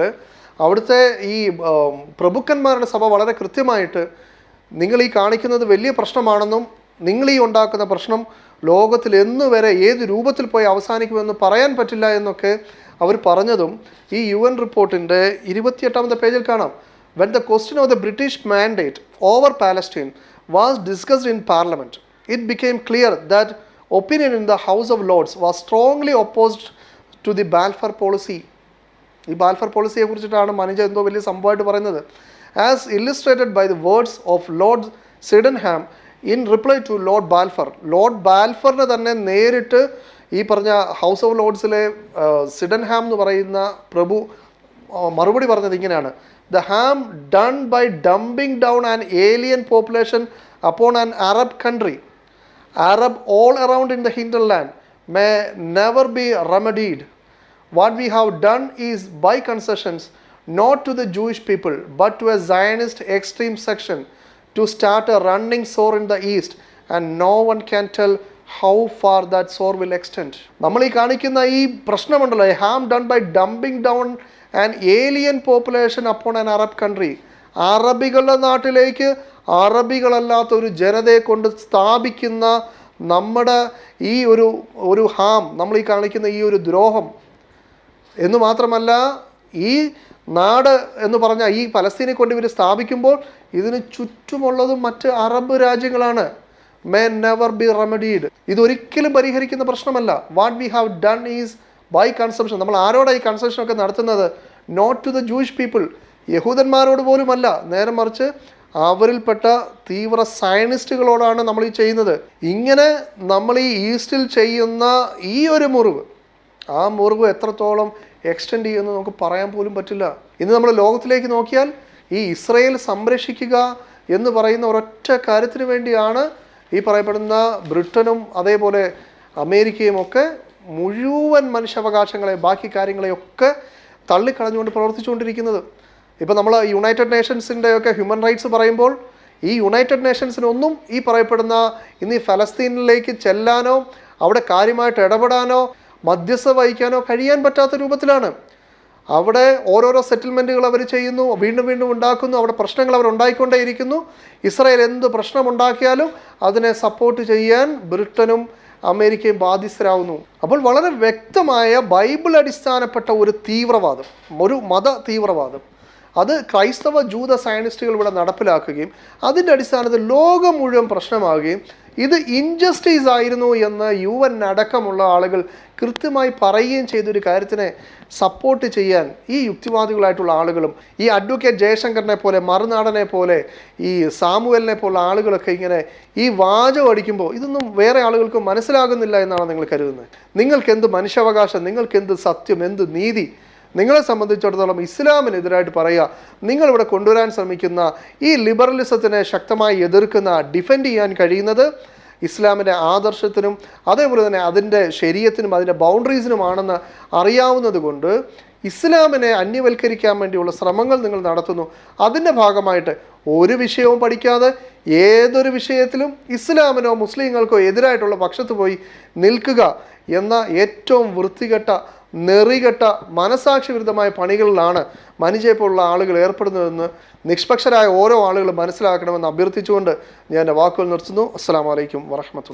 അവിടുത്തെ ഈ പ്രഭുക്കന്മാരുടെ സഭ വളരെ കൃത്യമായിട്ട് നിങ്ങൾ ഈ കാണിക്കുന്നത് വലിയ പ്രശ്നമാണെന്നും നിങ്ങൾ ഈ ഉണ്ടാക്കുന്ന പ്രശ്നം ലോകത്തിൽ എന്നുവരെ ഏത് രൂപത്തിൽ പോയി അവസാനിക്കുമെന്ന് പറയാൻ പറ്റില്ല എന്നൊക്കെ അവർ പറഞ്ഞതും ഈ UN റിപ്പോർട്ടിൻ്റെ 28ാമത്തെ പേജിൽ കാണാം. When the question of the British mandate over Palestine was discussed in Parliament, it became clear that opinion in the House of Lords was strongly opposed to the Balfour policy. ഈ Balfour പോളിസിയെ കുറിച്ചിട്ടാണ് മനുജ എന്തോ വലിയ സംഭവമായിട്ട് പറയുന്നത്. As illustrated by the words of Lord Sydenham in reply to Lord Balfour. Lord ബാൽഫറിന് തന്നെ നേരിട്ട് ഈ പറഞ്ഞ ഹൗസ് ഓഫ് ലോർഡ്സിലെ സിഡൻഹാം എന്ന് പറയുന്ന പ്രഭു മറുപടി പറഞ്ഞത് ഇങ്ങനെയാണ്: the harm done by dumping down an alien population upon an Arab country, Arab all around in the hinterland, may never be remedied. What we have done is by concessions, not to the Jewish people, but to a Zionist extreme section, to start a running sore in the east, and no one can tell how far that sore will extend. നമ്മൾ ഈ കാണിക്കുന്ന ഈ പ്രശ്നമുണ്ടല്ലോ, harm done by dumping down an alien population upon an Arab country. അറബികളുടെ നാട്ടിലേക്ക് അറബികളല്ലാത്ത ഒരു ജനതയെ കൊണ്ട് സ്ഥാപിക്കുന്ന നമ്മുടെ ഈ ഒരു ഹാം, നമ്മൾ ഈ കാണിക്കുന്ന ഈ ഒരു ദ്രോഹം എന്ന് മാത്രമല്ല, ഈ നാട് എന്ന് പറഞ്ഞാൽ ഈ പലസ്തീനെ കൊണ്ട് ഇവർ സ്ഥാപിക്കുമ്പോൾ ഇതിന് ചുറ്റുമുള്ളതും മറ്റ് അറബ് രാജ്യങ്ങളാണ്. May never be remedied. ഇതൊരിക്കലും പരിഹരിക്കുന്ന പ്രശ്നമല്ല. What we have done is by consumption. നമ്മൾ ആരോടാണ് ഈ കൺസംഷനൊക്കെ നടത്തുന്നത്? Not to the Jewish people, യഹൂദന്മാരോട് പോലുമല്ല, നേരെ മറിച്ച് അവരിൽപ്പെട്ട തീവ്ര സയനിസ്റ്റുകളോടാണ് നമ്മൾ ഈ ചെയ്യുന്നത്. ഇങ്ങനെ നമ്മൾ ഈ ഈസ്റ്റിൽ ചെയ്യുന്ന ഈ ഒരു മുറിവ്, ആ മുറിവ് എത്രത്തോളം എക്സ്റ്റെൻഡ് ചെയ്യുമെന്ന് നമുക്ക് പറയാൻ പോലും പറ്റില്ല. ഇന്ന് നമ്മൾ ലോകത്തിലേക്ക് നോക്കിയാൽ ഈ ഇസ്രയേൽ സംരക്ഷിക്കുക എന്ന് പറയുന്ന ഒരൊറ്റ കാര്യത്തിന് വേണ്ടിയാണ് ഈ പറയപ്പെടുന്ന ബ്രിട്ടനും അതേപോലെ അമേരിക്കയും ഒക്കെ മുഴുവൻ മനുഷ്യാവകാശങ്ങളെ ബാക്കി കാര്യങ്ങളെയൊക്കെ തള്ളിക്കളഞ്ഞുകൊണ്ട് പ്രവർത്തിച്ചുകൊണ്ടിരിക്കുന്നത്. ഇപ്പോൾ നമ്മൾ യുണൈറ്റഡ് നേഷൻസിൻ്റെയൊക്കെ ഹ്യൂമൻ റൈറ്റ്സ് പറയുമ്പോൾ ഈ യുണൈറ്റഡ് നേഷൻസിനൊന്നും ഈ പറയപ്പെടുന്ന ഇന്ന് ഈ ഫലസ്തീനിലേക്ക് ചെല്ലാനോ അവിടെ കാര്യമായിട്ട് ഇടപെടാനോ മധ്യസ്ഥ വഹിക്കാനോ കഴിയാൻ പറ്റാത്ത രൂപത്തിലാണ്. അവിടെ ഓരോരോ സെറ്റിൽമെൻറ്റുകൾ അവർ ചെയ്യുന്നു, വീണ്ടും വീണ്ടും ഉണ്ടാക്കുന്നു, അവിടെ പ്രശ്നങ്ങൾ അവർ ഉണ്ടായിക്കൊണ്ടേയിരിക്കുന്നു. ഇസ്രായേൽ എന്ത് പ്രശ്നമുണ്ടാക്കിയാലും അതിനെ സപ്പോർട്ട് ചെയ്യാൻ ബ്രിട്ടനും അമേരിക്കയും ബാധ്യസ്ഥരാകുന്നു. അപ്പോൾ വളരെ വ്യക്തമായ ബൈബിൾ അടിസ്ഥാനപ്പെട്ട ഒരു തീവ്രവാദം, ഒരു മത തീവ്രവാദം, അത് ക്രൈസ്തവ ജൂത സയനിസ്റ്റുകൾ ഇവിടെ നടപ്പിലാക്കുകയും അതിൻ്റെ അടിസ്ഥാനത്തിൽ ലോകം മുഴുവൻ പ്രശ്നമാകുകയും ഇത് ഇൻജസ്റ്റിസ് ആയിരുന്നു എന്ന് UN അടക്കമുള്ള ആളുകൾ കൃത്യമായി പറയുകയും ചെയ്തൊരു കാര്യത്തിനെ സപ്പോർട്ട് ചെയ്യാൻ ഈ യുക്തിവാദികളായിട്ടുള്ള ആളുകളും ഈ അഡ്വക്കേറ്റ് ജയശങ്കറിനെ പോലെ, മറുനാടനെ പോലെ, ഈ സാമുവലിനെ പോലുള്ള ആളുകളൊക്കെ ഇങ്ങനെ ഈ വാചകം അടിക്കുമ്പോൾ ഇതൊന്നും വേറെ ആളുകൾക്ക് മനസ്സിലാകുന്നില്ല എന്നാണ് നിങ്ങൾ കരുതുന്നത്. നിങ്ങൾക്കെന്ത് മനുഷ്യാവകാശം, നിങ്ങൾക്കെന്ത് സത്യം, എന്ത് നീതി? നിങ്ങളെ സംബന്ധിച്ചിടത്തോളം ഇസ്ലാമിനെതിരായിട്ട് പറയുക, നിങ്ങളിവിടെ കൊണ്ടുവരാൻ ശ്രമിക്കുന്ന ഈ ലിബറലിസത്തിനെ ശക്തമായി എതിർക്കുന്ന, ഡിഫെൻഡ് ചെയ്യാൻ കഴിയുന്നത് ഇസ്ലാമിൻ്റെ ആദർശത്തിനും അതേപോലെ തന്നെ അതിൻ്റെ ശരീഅത്തിനും അതിൻ്റെ ബൗണ്ടറീസിനുമാണെന്ന് അറിയാവുന്നത് കൊണ്ട് ഇസ്ലാമിനെ അന്യവൽക്കരിക്കാൻ വേണ്ടിയുള്ള ശ്രമങ്ങൾ നിങ്ങൾ നടത്തുന്നു. അതിൻ്റെ ഭാഗമായിട്ട് ഒരു വിഷയവും പഠിക്കാതെ ഏതൊരു വിഷയത്തിലും ഇസ്ലാമിനോ മുസ്ലിങ്ങൾക്കോ എതിരായിട്ടുള്ള പക്ഷത്ത് പോയി നിൽക്കുക എന്ന ഏറ്റവും വൃത്തികെട്ട, നെറികെട്ട, മനസാക്ഷി വിരുദ്ധമായ പണികളിലാണ് മനുഷ്യപ്പോലുള്ള ആളുകൾ ഏർപ്പെടുന്നതെന്ന് നിഷ്പക്ഷരായ ഓരോ ആളുകളും മനസ്സിലാക്കണമെന്ന് അഭ്യർത്ഥിച്ചുകൊണ്ട് ഞാൻ എൻ്റെ വാക്കുകൾ നിർത്തുന്നു. അസ്സലാമു അലൈക്കും വറഹ്മത്തുള്ളാഹി.